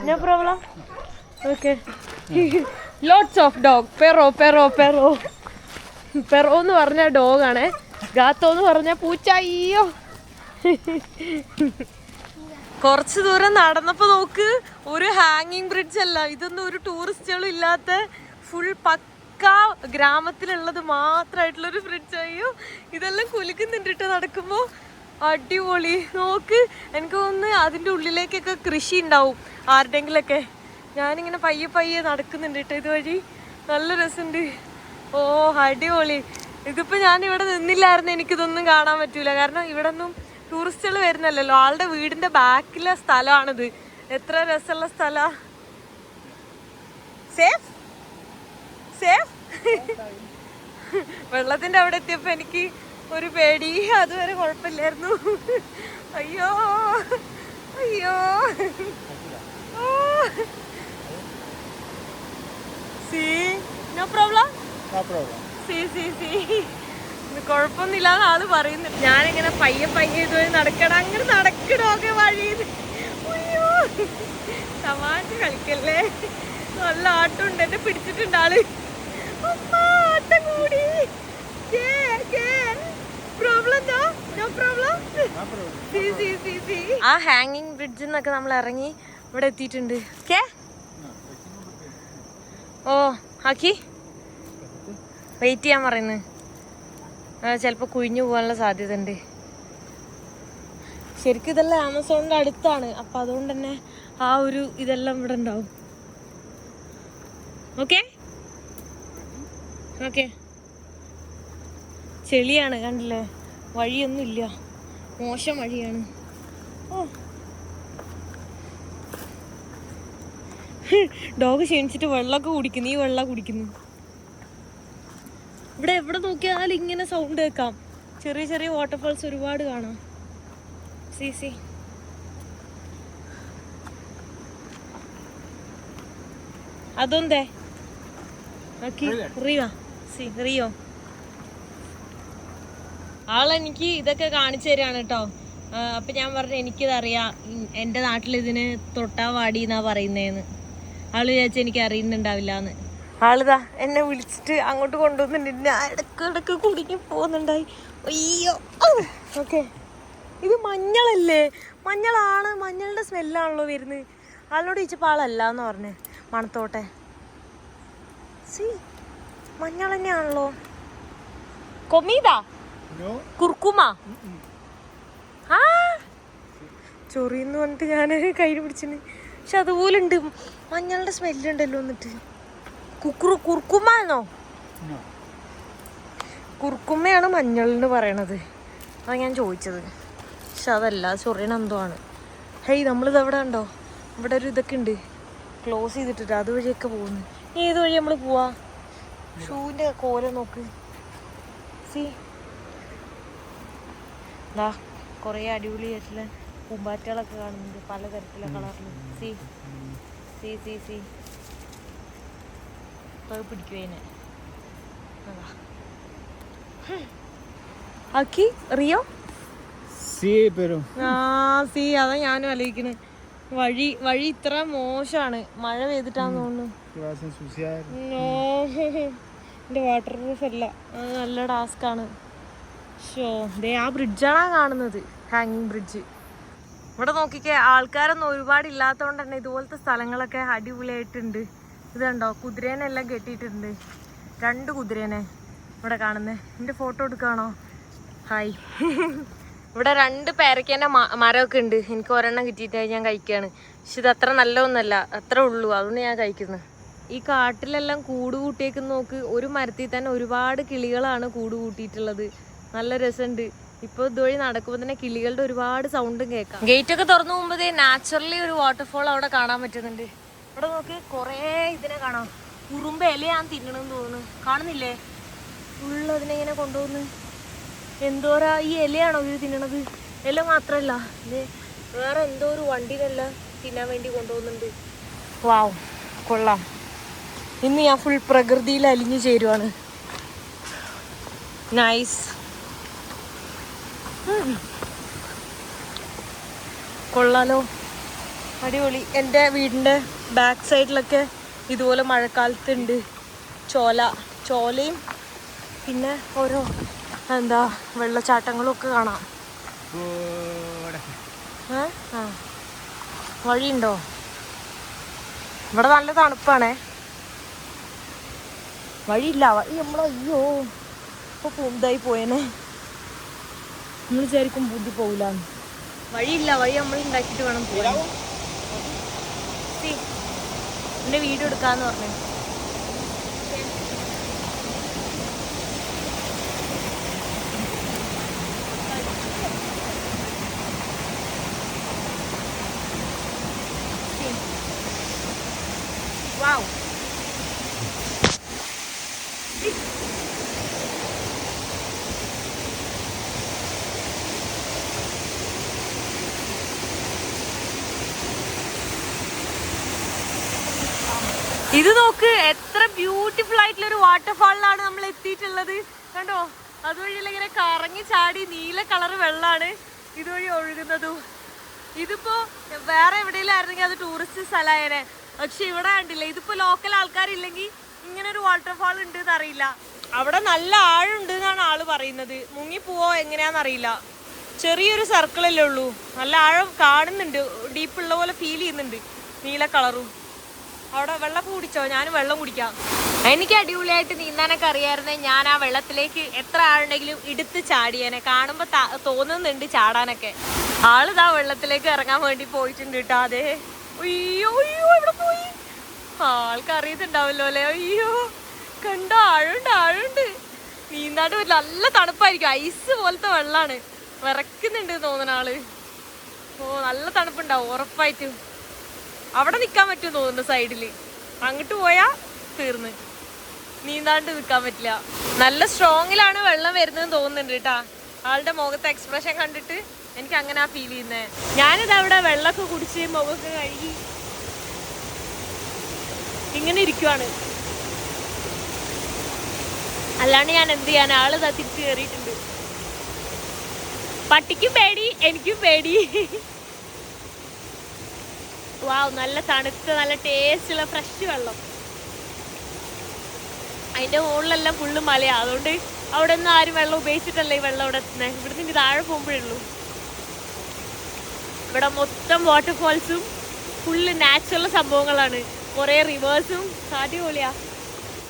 No problem. Okay. Lots of dog. Perro എന്ന് പറഞ്ഞ ഡോഗാണേ. ഗാത്തോ എന്ന് പറഞ്ഞ പൂച്ച. അയ്യോ, കുറച്ച് ദൂരം നടന്നപ്പോൾ നോക്ക്, ഒരു ഹാങ്ങിങ് ബ്രിഡ്ജ് അല്ല, ഇതൊന്നും ഒരു ടൂറിസ്റ്റുകളും ഇല്ലാത്ത ഫുൾ പക്ക ഗ്രാമത്തിലുള്ളത് മാത്രമായിട്ടുള്ളൊരു ബ്രിഡ്ജ്. അയ്യോ, ഇതെല്ലാം കുലുക്കുന്നുണ്ട് കേട്ടോ നടക്കുമ്പോൾ. അടിപൊളി. നോക്ക്, എനിക്ക് തോന്നുന്നു അതിൻ്റെ ഉള്ളിലേക്കൊക്കെ കൃഷി ഉണ്ടാവും ആരുടെങ്കിലൊക്കെ. ഞാനിങ്ങനെ പയ്യെ നടക്കുന്നുണ്ട് കേട്ടോ ഇതുവഴി. നല്ല രസമുണ്ട്. ഓ, അടിപൊളി. ഇതിപ്പോൾ ഞാനിവിടെ നിന്നില്ലായിരുന്നു എനിക്കിതൊന്നും കാണാൻ പറ്റൂല. കാരണം ഇവിടെ ഒന്നും ടൂറിസ്റ്റുകൾ വരുന്നല്ലോ. ആളുടെ വീടിൻ്റെ ബാക്കിലെ സ്ഥലമാണിത്. എത്ര രസമുള്ള സ്ഥലമാണ്. സേഫ് വെള്ളത്തിൻ്റെ അവിടെ എത്തിയപ്പോൾ എനിക്ക് ഒരു പേടി. അതുവരെ കുഴപ്പമില്ലായിരുന്നു. അയ്യോ സി നോ പ്രോബ്ലം. സി കുഴപ്പമൊന്നുമില്ലാന്ന് ആള് പറയുന്നുണ്ട്. ഞാനിങ്ങനെ പയ്യെ ഇതുവരെ നടക്കണം. അങ്ങനെ നടക്കണോക്കെ വഴിയിൽ. അയ്യോ, തമാശ കളിക്കല്ലേ. നല്ല ആട്ടമുണ്ട്. എന്നെ പിടിച്ചിട്ടുണ്ട് ആള്. ആട്ടം കൂടി. ആ ഹാങ്ങിങ് ബ്രിഡ്ജിൽ നിന്നൊക്കെ നമ്മൾ ഇറങ്ങി ഇവിടെ എത്തിയിട്ടുണ്ട്. ഓ, ആക്കി വെയിറ്റ് ചെയ്യാൻ പറയുന്നത്. ചിലപ്പോൾ കുഴിഞ്ഞു പോകാനുള്ള സാധ്യത ഉണ്ട്. ശരിക്കും ഇതെല്ലാം ആമസോണിന്റെ അടുത്താണ്, അപ്പൊ അതുകൊണ്ട് തന്നെ ആ ഒരു ഇതെല്ലാം ഇവിടെ ഉണ്ടാവും. Okay okay. ചെളിയാണ് കണ്ടില്ലേ, വഴിയൊന്നും ഇല്ല, മോശം വഴിയാണ്. ഓ ഡോഗ് ക്ഷീണിച്ചിട്ട് വെള്ളമൊക്കെ കുടിക്കുന്നു. ഈ വെള്ളം കുടിക്കുന്നു. ഇവിടെ എവിടെ നോക്കിയാലും ഇങ്ങനെ സൗണ്ട് കേൾക്കാം. ചെറിയ ചെറിയ വാട്ടർഫാൾസ് ഒരുപാട് കാണാം. സി സി അതൊന്തേ റിയോ സി റിയോ ആളെനിക്ക് ഇതൊക്കെ കാണിച്ചു തരാണ് കേട്ടോ. അപ്പൊ ഞാൻ പറഞ്ഞു എനിക്കിതറിയാം, എൻ്റെ നാട്ടിൽ ഇതിന് തൊട്ടാവാടി എന്നാ പറയുന്നേന്ന്. ആള് വിചാരിച്ച എനിക്ക് അറിയുന്നുണ്ടാവില്ല എന്ന്. ആളിതാ എന്നെ വിളിച്ചിട്ട് അങ്ങോട്ട് കൊണ്ടുവന്നിട്ടുണ്ട്. ഞാൻ ഇടക്ക് കുടുങ്ങി പോകുന്നുണ്ടായി. അയ്യോ ഓക്കെ. ഇത് മഞ്ഞളല്ലേ? മഞ്ഞളാണ്, മഞ്ഞളുടെ സ്മെല്ലാണല്ലോ വരുന്നത്. ആളിനോട് ചോദിച്ചപ്പോൾ ആളല്ല എന്ന് പറഞ്ഞേ. മണത്തോട്ടെ. സി മഞ്ഞൾ തന്നെയാണല്ലോ. കൊമീതാ കുർക്കുമ. ആ ചൊറിയെന്ന് പറഞ്ഞിട്ട് ഞാൻ കയ്യിൽ പിടിച്ചിന്. പക്ഷെ അതുപോലെ ഉണ്ട്, മഞ്ഞളുടെ സ്മെല്ലുണ്ടല്ലോ. എന്നിട്ട് കുർക്കുമ ആണോ? കുർക്കുമ്മയാണ് മഞ്ഞളിന് പറയണത്. അതാണ് ഞാൻ ചോദിച്ചത്. പക്ഷെ അതല്ല, ചൊറിയണ എന്തോ ആണ്. ഹേയ് നമ്മളിത് എവിടെ ഉണ്ടോ? ഇവിടെ ഒരു ഇതൊക്കെ ഉണ്ട്, ക്ലോസ് ചെയ്തിട്ടിട്ട് അതുവഴിയൊക്കെ പോകുന്നു. ഏത് വഴി നമ്മൾ പോവാ? ഷൂവിൻ്റെ കോല നോക്ക്. സി ദാ കുറേ അടിപൊളിയായിട്ടുള്ള പൂമ്പാറ്റകളൊക്കെ കാണുന്നുണ്ട്, പലതരത്തിലുള്ള കളറിൽ. സി സി സി സി പിടിക്കുവേനെ. ആക്കി റിയോ സി അതാ ഞാനും ആലോചിക്കുന്നത്. വഴി ഇത്ര മോശമാണ്, മഴ പെയ്തിട്ടാന്ന് തോന്നുന്നു. എൻ്റെ വാട്ടർ പ്രൂഫ് അല്ല, അത് നല്ല ടാസ്ക്കാണ്. ഷോ ദേ ആ ബ്രിഡ്ജാണ് കാണുന്നത്, ഹാങ്ങിങ് ബ്രിഡ്ജ്. ഇവിടെ നോക്കിക്കേ, ആൾക്കാരൊന്നും ഒരുപാട് ഇല്ലാത്തതുകൊണ്ട് തന്നെ ഇതുപോലത്തെ സ്ഥലങ്ങളൊക്കെ അടിപൊളിയായിട്ടുണ്ട്. ഇത് കണ്ടോ, കുതിരേനെല്ലാം കെട്ടിയിട്ടുണ്ട്. 2 കുതിരേനെ ഇവിടെ കാണുന്നത്. എൻ്റെ ഫോട്ടോ എടുക്കുകയാണോ? ഹായ്. ഇവിടെ 2 പേരക്കേൻ്റെ മരമൊക്കെ ഉണ്ട്. എനിക്ക് ഒരെണ്ണം കിട്ടിയിട്ടായി ഞാൻ കഴിക്കുകയാണ്. പക്ഷെ ഇത് അത്ര നല്ലതൊന്നുമല്ല, അത്ര ഉള്ളൂ, അതുകൊണ്ട് ഞാൻ കഴിക്കുന്നത്. ഈ കാട്ടിലെല്ലാം കൂട് കൂട്ടിയേക്കുന്ന നോക്ക്. ഒരു മരത്തിൽ തന്നെ ഒരുപാട് കിളികളാണ് കൂട് കൂട്ടിയിട്ടുള്ളത്. നല്ല രസമുണ്ട്. ഇപ്പോൾ ഇതുവഴി നടക്കുമ്പോൾ തന്നെ കിളികളുടെ ഒരുപാട് സൗണ്ടും കേൾക്കാം. ഗേറ്റ് ഒക്കെ തുറന്നു പോകുമ്പോഴേ നാച്ചുറലി ഒരു വാട്ടർഫോൾ അവിടെ കാണാൻ പറ്റുന്നുണ്ട്. ഇവിടെ നോക്ക്, കുറേ ഇതിനെ കാണാം. ഉറുമ്പ് ഇലയാണ് തിന്നണമെന്ന് തോന്നുന്നു, കാണുന്നില്ലേ? ഉള്ളതിനെ ഇങ്ങനെ കൊണ്ടുപോകുന്നു. എന്തോരാ, ഈ ഇലയാണോ ഇത് തിന്നണത്? ഇല മാത്രമല്ല, ഇത് വേറെ എന്തോ ഒരു വണ്ടിയിലെല്ലാം തിന്നാൻ വേണ്ടി കൊണ്ടുപോകുന്നുണ്ട്. വാവ്, കൊള്ളാം. ഇന്ന് ഞാൻ ഫുൾ പ്രകൃതിയിൽ അലിഞ്ഞു ചേരുവാണ്. നൈസ്. കൊള്ളാലോ, അടിപൊളി. എൻ്റെ വീടിൻ്റെ ബാക്ക് സൈഡിലൊക്കെ ഇതുപോലെ മഴക്കാലത്തുണ്ട് ചോലയും പിന്നെ ഓരോ എന്താ വെള്ളച്ചാട്ടങ്ങളും ഒക്കെ കാണാം. ആ വഴിയുണ്ടോ? ഇവിടെ നല്ല തണുപ്പാണേ. വഴിയില്ല, വഴി അയ്യോ ഇപ്പോൾ പൂന്തായി പോയേനെ. നമ്മൾ വിചാരിക്കും ബുദ്ധി പോകില്ലാന്ന്. വഴിയില്ല, വഴി നമ്മൾ ഉണ്ടാക്കിയിട്ട് വേണം പോകാൻ. എൻ്റെ വീഡിയോ എടുക്കാന്ന് പറഞ്ഞു. Wow. ഇത് നോക്ക്, എത്ര ബ്യൂട്ടിഫുൾ ആയിട്ടുള്ള ഒരു വാട്ടർഫാളിലാണ് നമ്മൾ എത്തിയിട്ടുള്ളത്. കണ്ടോ, അതുവഴിയെല്ലാം ഇങ്ങനെ കറങ്ങി ചാടി നീല കളർ വെള്ളമാണ് ഇതുവഴി ഒഴുകുന്നതും. ഇതിപ്പോ വേറെ എവിടെയെല്ലായിരുന്നെങ്കിൽ അത് ടൂറിസ്റ്റ് സ്ഥലമായേനെ. പക്ഷെ ഇവിടെ കണ്ടില്ല, ഇതിപ്പോ ലോക്കൽ ആൾക്കാരില്ലെങ്കിൽ ഇങ്ങനെ ഒരു വാട്ടർഫാൾ ഉണ്ട് എന്നറിയില്ല. അവിടെ നല്ല ആഴുണ്ട് എന്നാണ് ആള് പറയുന്നത്. മുങ്ങിപ്പോവോ എങ്ങനെയാന്നറിയില്ല. ചെറിയൊരു സർക്കിളല്ലേ ഉള്ളൂ, നല്ല ആഴം കാണുന്നുണ്ട്, ഡീപ്പുള്ള പോലെ ഫീൽ ചെയ്യുന്നുണ്ട്, നീല കളറും. അവിടെ വെള്ളമൊക്കെ കുടിച്ചോ? ഞാനും വെള്ളം കുടിക്കാം. എനിക്ക് അടിപൊളിയായിട്ട് നീന്താനൊക്കെ അറിയായിരുന്നേ ഞാൻ ആ വെള്ളത്തിലേക്ക് എത്ര ആളുണ്ടെങ്കിലും എടുത്ത് ചാടിയേനെ. കാണുമ്പോൾ തോന്നുന്നുണ്ട് ചാടാനൊക്കെ. ആളിതാ വെള്ളത്തിലേക്ക് ഇറങ്ങാൻ വേണ്ടി പോയിട്ടുണ്ട് കേട്ടോ. അതെ, അയ്യോ അയ്യോ എവിടെ പോയി ആൾക്ക് അറിയത്തുണ്ടാവല്ലോ അല്ലേ. അയ്യോ കണ്ടോ, ആഴുണ്ട് നീന്താണ്ട് പറ്റില്ല. നല്ല തണുപ്പായിരിക്കും, ഐസ് പോലത്തെ വെള്ളാണ്. വിറക്കുന്നുണ്ട് തോന്നുന്ന ആള്. ഓ നല്ല തണുപ്പുണ്ടാവും ഉറപ്പായിട്ടും. അവിടെ നിക്കാൻ പറ്റും തോന്നുന്നു സൈഡില്. അങ്ങോട്ട് പോയാ തീർന്ന്, നീന്താണ്ട് നിക്കാൻ പറ്റില്ല. നല്ല സ്ട്രോങ്ങിലാണ് വെള്ളം വരുന്നതെന്ന് തോന്നുന്നുണ്ട് കേട്ടാ. ആളുടെ മുഖത്തെ എക്സ്പ്രഷൻ കണ്ടിട്ട് എനിക്ക് അങ്ങനെ ഫീൽ ചെയ്യുന്നേ. ഞാനിതവിടെ വെള്ളമൊക്കെ കുടിച്ച് മുഖമൊക്കെ കഴുകി ഇങ്ങനെ ഇരിക്കുവാണ്. അല്ലാണ്ട് ഞാൻ എന്ത് ചെയ്യാൻ. ആള് തിരിച്ചു കയറിയിട്ടുണ്ട്. പട്ടിക്കും പേടി, എനിക്കും പേടി. വാവ്, നല്ല തണുത്ത നല്ല ടേസ്റ്റുള്ള ഫ്രഷ് വെള്ളം. അതിന്റെ മുകളിലെല്ലാം ഫുള്ള് മലയാ. അതുകൊണ്ട് അവിടെ ഒന്നും ആരും വെള്ളം ഉപയോഗിച്ചിട്ടല്ല ഈ വെള്ളം അവിടെ എത്തുന്നത്. ഇവിടുന്ന് ഇനി താഴെ പോകുമ്പോഴേ ഉള്ളൂ. ഇവിടെ മൊത്തം വാട്ടർഫോൾസും ഫുള്ള് നാച്ചുറൽ സംഭവങ്ങളാണ്. കുറേ റിവേഴ്സും. അടിപൊളിയാ.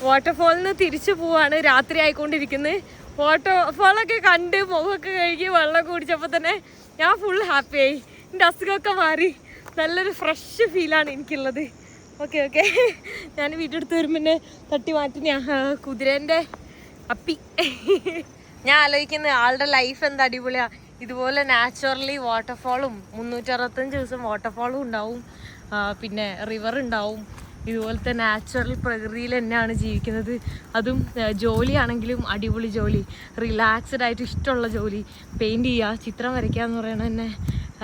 വാട്ടർഫോളിന് തിരിച്ചു പോവാണ്. രാത്രി ആയിക്കൊണ്ടിരിക്കുന്നത്. വാട്ടർഫോളൊക്കെ കണ്ട് മുഖമൊക്കെ കഴുകി വെള്ളം കുടിച്ചപ്പോൾ തന്നെ ഞാൻ ഫുൾ ഹാപ്പിയായി. എൻ്റെ അസുഖമൊക്കെ മാറി. നല്ലൊരു ഫ്രഷ് ഫീലാണ് എനിക്കുള്ളത്. ഓക്കെ ഓക്കെ, ഞാൻ വീട്ടിൽ എടുത്ത് വരുമ്പോൾ തട്ടി മാറ്റി ഞാൻ കുതിരേൻ്റെ അപ്പി. ഞാൻ ആലോചിക്കുന്നത് ആളുടെ ലൈഫ് എന്താ അടിപൊളിയാ. ഇതുപോലെ നാച്ചുറലി വാട്ടർഫോളും 365 ദിവസം വാട്ടർഫോളും ഉണ്ടാവും, പിന്നെ റിവർ ഉണ്ടാവും. ഇതുപോലത്തെ നാച്ചുറൽ പ്രകൃതിയിൽ തന്നെയാണ് ജീവിക്കുന്നത്. അതും ജോലിയാണെങ്കിലും അടിപൊളി ജോലി, റിലാക്സ്ഡ് ആയിട്ട് ഇഷ്ടമുള്ള ജോലി. പെയിൻറ്റ് ചെയ്യുക, ചിത്രം വരയ്ക്കുക എന്ന് പറയുന്നത് തന്നെ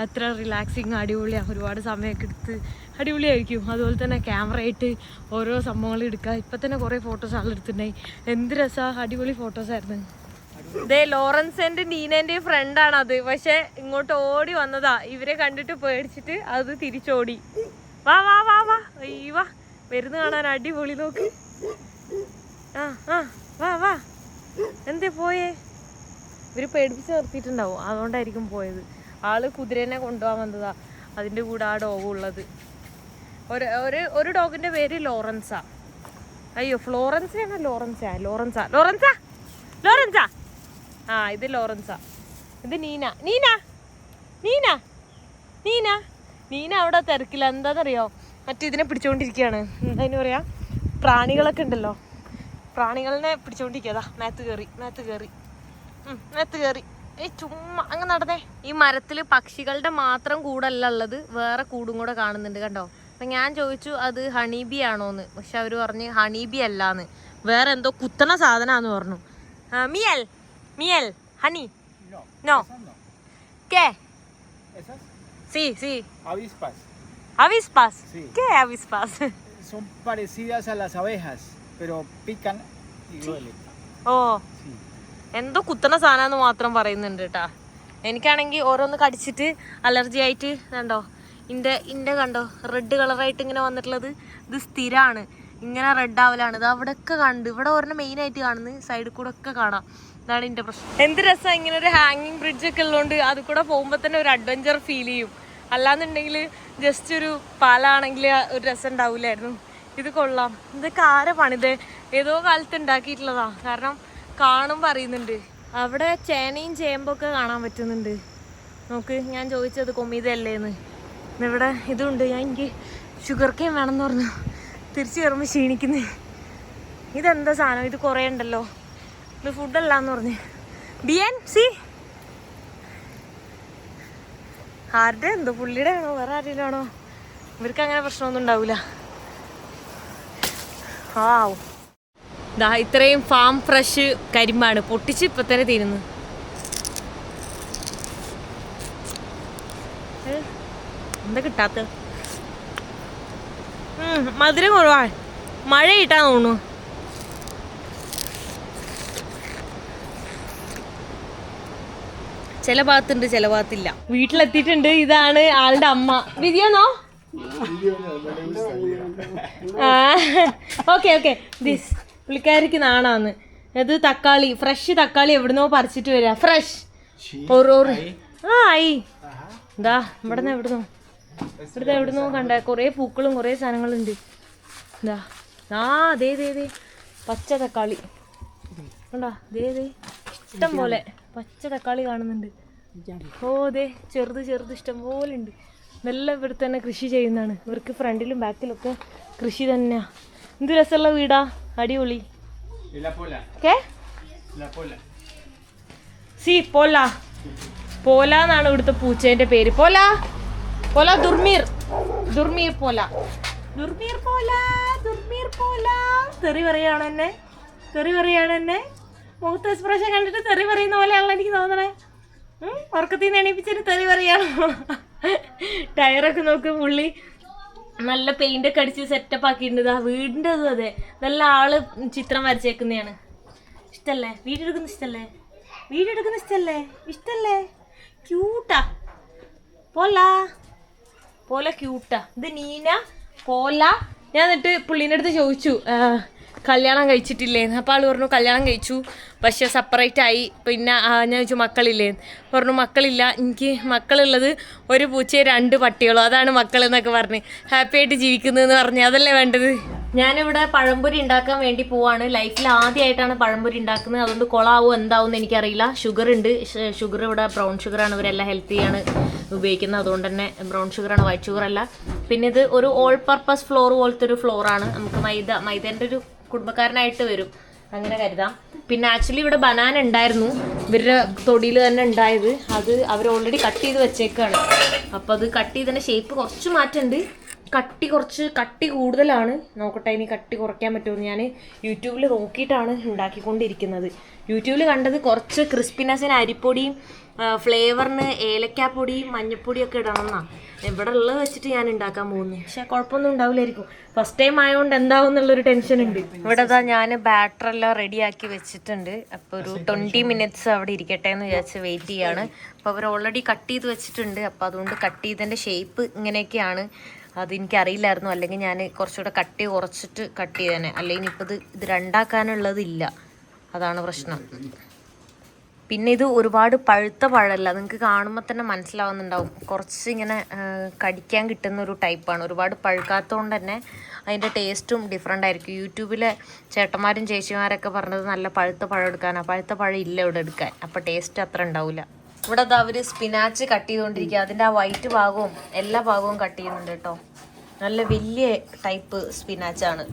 അത്ര റിലാക്സിങ് അടിപൊളിയാണ്. ഒരുപാട് സമയമൊക്കെ എടുത്ത് അടിപൊളിയായിരിക്കും. അതുപോലെ തന്നെ ക്യാമറ ആയിട്ട് ഓരോ സംഭവങ്ങളും എടുക്കുക. ഇപ്പം തന്നെ കുറേ ഫോട്ടോസ് ആളെടുത്തിട്ടുണ്ടായി. എന്ത് രസമാണ്, അടിപൊളി ഫോട്ടോസായിരുന്നു. ഇതേ ലോറൻസിൻ്റെ നീനേൻ്റെയും ഫ്രണ്ടാണത്. പക്ഷെ ഇങ്ങോട്ട് ഓടി വന്നതാ. ഇവരെ കണ്ടിട്ട് പേടിച്ചിട്ട് അത് തിരിച്ചോടി. വാ വാ വാ വാ, അയ്യ വാ, വരുന്ന കാണാൻ അടിപൊളി. നോക്ക്, ആ ആ വാ വാ. എന്തേ പോയേ? ഇവര് പേടിപ്പിച്ച് നിർത്തിയിട്ടുണ്ടാവും, അതുകൊണ്ടായിരിക്കും പോയത്. ആള് കുതിരേനെ കൊണ്ടുപോകാൻ വന്നതാ. അതിൻ്റെ കൂടെ ആ ഡോഗും ഉള്ളത്. ഒരു ഡോഗിൻ്റെ പേര് ലോറൻസാ. അയ്യോ, ഫ്ലോറൻസാണോ ലോറൻസാ? ലോറൻസാ ലോറൻസാ ലോറൻസാ. ആ, ഇത് ലോറൻസാ. ഇത് നീന. നീന നീന നീന നീന അവിടെ തിരക്കില്ല. എന്താണെന്നറിയോ, മറ്റേതിനെ പിടിച്ചോണ്ടിരിക്കുകയാണ്. എന്താ പറയാ, പ്രാണികളൊക്കെ ഉണ്ടല്ലോ, പ്രാണികളെ പിടിച്ചോണ്ടിരിക്കുക. മേത്ത് കയറി ചുമ്മാ അങ്ങ് നടന്നേ. ഈ മരത്തിൽ പക്ഷികളുടെ മാത്രം കൂടല്ല ഉള്ളത്, വേറെ കൂടും കൂടെ കാണുന്നുണ്ട് കണ്ടോ. അപ്പം ഞാൻ ചോദിച്ചു അത് ഹണീബി ആണോന്ന്. പക്ഷെ അവർ പറഞ്ഞ് ഹണീബി അല്ലാന്ന്, വേറെ എന്തോ കുത്തണ സാധനമാന്ന് പറഞ്ഞു. മിയൽ മിയൽ ഹണി നോ കേ sí sí Avispas. avispas Sí. ¿Qué avispas? Son parecidas a las abejas, pero pican y duelen. Oh, Sí. എന്തോ കുത്തണ സാധനമെന്ന് മാത്രം പറയുന്നുണ്ട് കേട്ടാ. എനിക്കാണെങ്കിൽ ഓരോന്ന് കടിച്ചിട്ട് അലർജി ആയിട്ട് കണ്ടോ, ഇൻ്റെ കണ്ടോ റെഡ് കളറായിട്ട് ഇങ്ങനെ വന്നിട്ടുള്ളത്. ഇത് സ്ഥിരമാണ്, ഇങ്ങനെ റെഡ് ആവലാണ്. ഇത് അവിടെയൊക്കെ കണ്ട്, ഇവിടെ ഒരെണ്ണം മെയിനായിട്ട് കാണുന്നത്, സൈഡിൽ കൂടെ ഒക്കെ കാണാം. ഇതാണ് എൻ്റെ പ്രശ്നം. എന്ത് രസമാണ് ഇങ്ങനെ ഒരു ഹാങ്ങിങ് ബ്രിഡ്ജൊക്കെ ഉള്ളതുകൊണ്ട്. അത് കൂടെ പോകുമ്പോൾ തന്നെ ഒരു അഡ്വഞ്ചർ ഫീൽ ചെയ്യും. അല്ലാന്നുണ്ടെങ്കിൽ ജസ്റ്റ് ഒരു പാലാണെങ്കിൽ ഒരു രസം ഉണ്ടാവില്ലായിരുന്നു. ഇത് കൊള്ളാം. ഇതൊക്കെ ആരെ പണിത്, ഏതോ കാലത്ത് ഉണ്ടാക്കിയിട്ടുള്ളതാ. കാരണം കാണുമ്പോൾ അറിയുന്നുണ്ട്. അവിടെ ചേനയും ചേമ്പൊക്കെ കാണാൻ പറ്റുന്നുണ്ട്. നോക്ക്, ഞാൻ ചോദിച്ചത് കൊമീതല്ലേന്ന്. ഇവിടെ ഇതുണ്ട്. എനിക്ക് ഷുഗർ കെയിൻ വേണമെന്ന് പറഞ്ഞു തിരിച്ചു കയറുമ്പോൾ ക്ഷീണിക്കുന്നേ. ഇതെന്താ സാധനം? ഇത് കുറേ ഉണ്ടല്ലോ. ഇത് ഫുഡല്ലാന്ന് പറഞ്ഞു. ബിയൻ സി ആരുടെ എന്തോ, പുള്ളിയുടെ ആണോ വേറെ ആരെങ്കിലും ആണോ? ഇവർക്ക് അങ്ങനെ പ്രശ്നമൊന്നും ഉണ്ടാവില്ല. ആ ദാ ഇത്രയും ഫാം ഫ്രഷ് കരിമ്പാണ് പൊട്ടിച്ച് ഇപ്പം തന്നെ തീരുന്നു. എന്താ കിട്ടാത്ത? മധുരം കുറവാണ്, മഴ കിട്ടാൻ തോന്നുന്നു. ചില ഭാഗത്തുണ്ട്, ചില ഭാഗത്തില്ല. വീട്ടിലെത്തിയിട്ടുണ്ട്. ഇതാണ് ആളുടെ അമ്മ. വിധിയാണോ? Okay okay. ദിസ് പുള്ളിക്കാരിക്ക് നാണാന്ന്. ഇത് തക്കാളി, ഫ്രഷ് തക്കാളി എവിടുന്നോ പറിച്ചിട്ട് വരിക. ഫ്രഷ് ആയി. എന്താ എവിടുന്നോ കണ്ട കുറേ പൂക്കളും കുറേ സാധനങ്ങളുണ്ട്. എന്താ ദേ പച്ച തക്കാളി കണ്ടാ, ദേ ഇഷ്ടം പോലെ പച്ച തക്കാളി കാണുന്നുണ്ട്. ഓ അതെ, ചെറുത് ചെറുത് ഇഷ്ടം പോലെ ഉണ്ട്. ഇതെല്ലാം ഇവിടെ തന്നെ കൃഷി ചെയ്യുന്നതാണ്. ഇവർക്ക് ഫ്രണ്ടിലും ബാക്കിലൊക്കെ കൃഷി തന്നെയാ. എന്ത് രസമുള്ള വീടാ, അടിപൊളി. La La pola. സി പോല. പോല എന്നാണ് ഇവിടുത്തെ പൂച്ചേന്റെ പേര്. പോല പോല ദുർമീർ. ദുർമീർ പോല. ദുർമീർ പോല. ദുർമീർ പോല. തെറി പറയാണ് എന്നെ. തെറി പറയാണ് എന്നെ. മുഖത്ത് എക്സ്പ്രഷൻ കണ്ടിട്ട് തെറി പറയുന്ന പോലെയാണല്ലോ എനിക്ക് തോന്നണേ. ഉറക്കത്തിൽ നിന്ന് എണീപ്പിച്ചിട്ട് തെറി പറയാണ്. ടയറൊക്കെ നോക്ക്, പുള്ളി നല്ല പെയിന്റ് ഒക്കെ അടിച്ച് സെറ്റപ്പ് ആക്കിയിട്ടുണ്ട്. ആ വീടിൻ്റെ അതും അതെ, നല്ല ആള് ചിത്രം വരച്ചേക്കുന്നതാണ്. ഇഷ്ടല്ലേ വീടെടുക്കുന്ന? ഇഷ്ടല്ലേ വീടെടുക്കുന്ന? ഇഷ്ടല്ലേ? ഇഷ്ടല്ലേ? ക്യൂട്ടാ പോല. പോല ക്യൂട്ടാ. ഇത് നീന പോല. ഞാൻ എന്നിട്ട് പുള്ളീൻ്റെ അടുത്ത് ചോദിച്ചു കല്യാണം കഴിച്ചിട്ടില്ലേന്ന്. അപ്പോൾ ആൾ പറഞ്ഞു കല്യാണം കഴിച്ചു, പക്ഷെ സെപ്പറേറ്റ് ആയി. പിന്നെ ഞാൻ ചോദിച്ചു മക്കളില്ലേന്ന്. പറഞ്ഞു മക്കളില്ല, എനിക്ക് മക്കളുള്ളത് ഒരു പൂച്ചയും 2 പട്ടികളും, അതാണ് മക്കൾ എന്നൊക്കെ പറഞ്ഞ് ഹാപ്പി ആയിട്ട് ജീവിക്കുന്നതെന്ന് പറഞ്ഞ്. അതല്ലേ വേണ്ടത്. ഞാനിവിടെ പഴംപൊരി ഉണ്ടാക്കാൻ വേണ്ടി പോവാണ്. ലൈഫിൽ ആദ്യമായിട്ടാണ് പഴംപൊരി ഉണ്ടാക്കുന്നത്. അതുകൊണ്ട് കൊളാവോ എന്താവും എന്ന് എനിക്കറിയില്ല. ഷുഗർ ഉണ്ട്. ഷുഗർ ഇവിടെ ബ്രൗൺ ഷുഗറാണ് ഇവരെല്ലാം ഹെൽത്തിയാണ് ഉപയോഗിക്കുന്നത്. അതുകൊണ്ട് തന്നെ ബ്രൗൺ ഷുഗറാണ്, വൈറ്റ് ഷുഗർ അല്ല. പിന്നെ ഇത് ഒരു ഓൾ പർപ്പസ് ഫ്ലോർ പോലത്തെ ഒരു ഫ്ലോറാണ്. നമുക്ക് മൈദേൻ്റെ ഒരു കുടുംബക്കാരനായിട്ട് വരും, അങ്ങനെ കരുതാം. പിന്നെ ആക്ച്വലി ഇവിടെ ബനാന ഉണ്ടായിരുന്നു, ഇവരുടെ തൊടിയിൽ തന്നെ ഉണ്ടായത്. അത് അവർ ഓൾറെഡി കട്ട് ചെയ്ത് വെച്ചേക്കാണ്. അപ്പോൾ അത് കട്ട് ചെയ്തതിൻ്റെ ഷേപ്പ് കുറച്ച് മാറ്റമുണ്ട്. കുറച്ച് കട്ടി കൂടുതലാണ്. നോക്കട്ടെ ഇനി കട്ടി കുറയ്ക്കാൻ പറ്റുമെന്ന്. ഞാൻ യൂട്യൂബിൽ നോക്കിയിട്ടാണ് ഉണ്ടാക്കിക്കൊണ്ടിരിക്കുന്നത്. യൂട്യൂബിൽ കണ്ടത് കുറച്ച് ക്രിസ്പിനെസ്സിന് അരിപ്പൊടിയും ഫ്ലേവറിന് ഏലക്കാപ്പൊടിയും മഞ്ഞപ്പൊടിയും ഒക്കെ ഇടണം എന്നാണ്. ഇവിടെ ഉള്ളത് വെച്ചിട്ട് ഞാൻ ഉണ്ടാക്കാൻ പോകുന്നത്. പക്ഷേ കുഴപ്പമൊന്നും ഉണ്ടാവില്ലായിരിക്കും. ഫസ്റ്റ് ടൈം ആയതുകൊണ്ട് എന്താവും എന്നുള്ളൊരു ടെൻഷൻ ഉണ്ട്. ഇവിടെ ഞാൻ ബാറ്ററെല്ലാം റെഡിയാക്കി വെച്ചിട്ടുണ്ട്. അപ്പോൾ ഒരു 20 മിനിറ്റ്സ് അവിടെ ഇരിക്കട്ടെ എന്ന് വിചാരിച്ച് വെയിറ്റ് ചെയ്യാണ്. അപ്പോൾ അവർ ഓൾറെഡി കട്ട് ചെയ്ത് വെച്ചിട്ടുണ്ട്. അപ്പോൾ അതുകൊണ്ട് കട്ട് ചെയ്തതിൻ്റെ ഷേപ്പ് ഇങ്ങനെയൊക്കെയാണ്. അതെനിക്കറിയില്ലായിരുന്നു. അല്ലെങ്കിൽ ഞാൻ കുറച്ചുകൂടെ കട്ടി കുറച്ചിട്ട് കട്ട് ചെയ്തേനെ. അല്ലെങ്കിൽ ഇപ്പോൾ ഇത് രണ്ടാക്കാനുള്ളതില്ല, അതാണ് പ്രശ്നം. പിന്നെ ഇത് ഒരുപാട് പഴുത്ത പഴമല്ല, നിങ്ങൾക്ക് കാണുമ്പോൾ തന്നെ മനസ്സിലാവുന്നുണ്ടാവും. കുറച്ച് ഇങ്ങനെ കടിക്കാൻ കിട്ടുന്ന ഒരു ടൈപ്പാണ്. ഒരുപാട് പഴുക്കാത്തതുകൊണ്ട് തന്നെ അതിൻ്റെ ടേസ്റ്റും ഡിഫറെൻ്റ് ആയിരിക്കും. യൂട്യൂബിലെ ചേട്ടന്മാരും ചേച്ചിമാരൊക്കെ പറഞ്ഞത് നല്ല പഴുത്ത പഴം എടുക്കാനാണ്. പഴുത്ത പഴം ഇല്ല ഇവിടെ എടുക്കാൻ, അപ്പോൾ ടേസ്റ്റ് അത്ര ഉണ്ടാവില്ല. ഇവിടെ അവർ സ്പിനാച്ച് കട്ട് ചെയ്തുകൊണ്ടിരിക്കുക. അതിൻ്റെ ആ വൈറ്റ് ഭാഗവും എല്ലാ ഭാഗവും കട്ട് ചെയ്യുന്നുണ്ട് കേട്ടോ. നല്ല വലിയ ടൈപ്പ് സ്പിനാച്ചാണ്.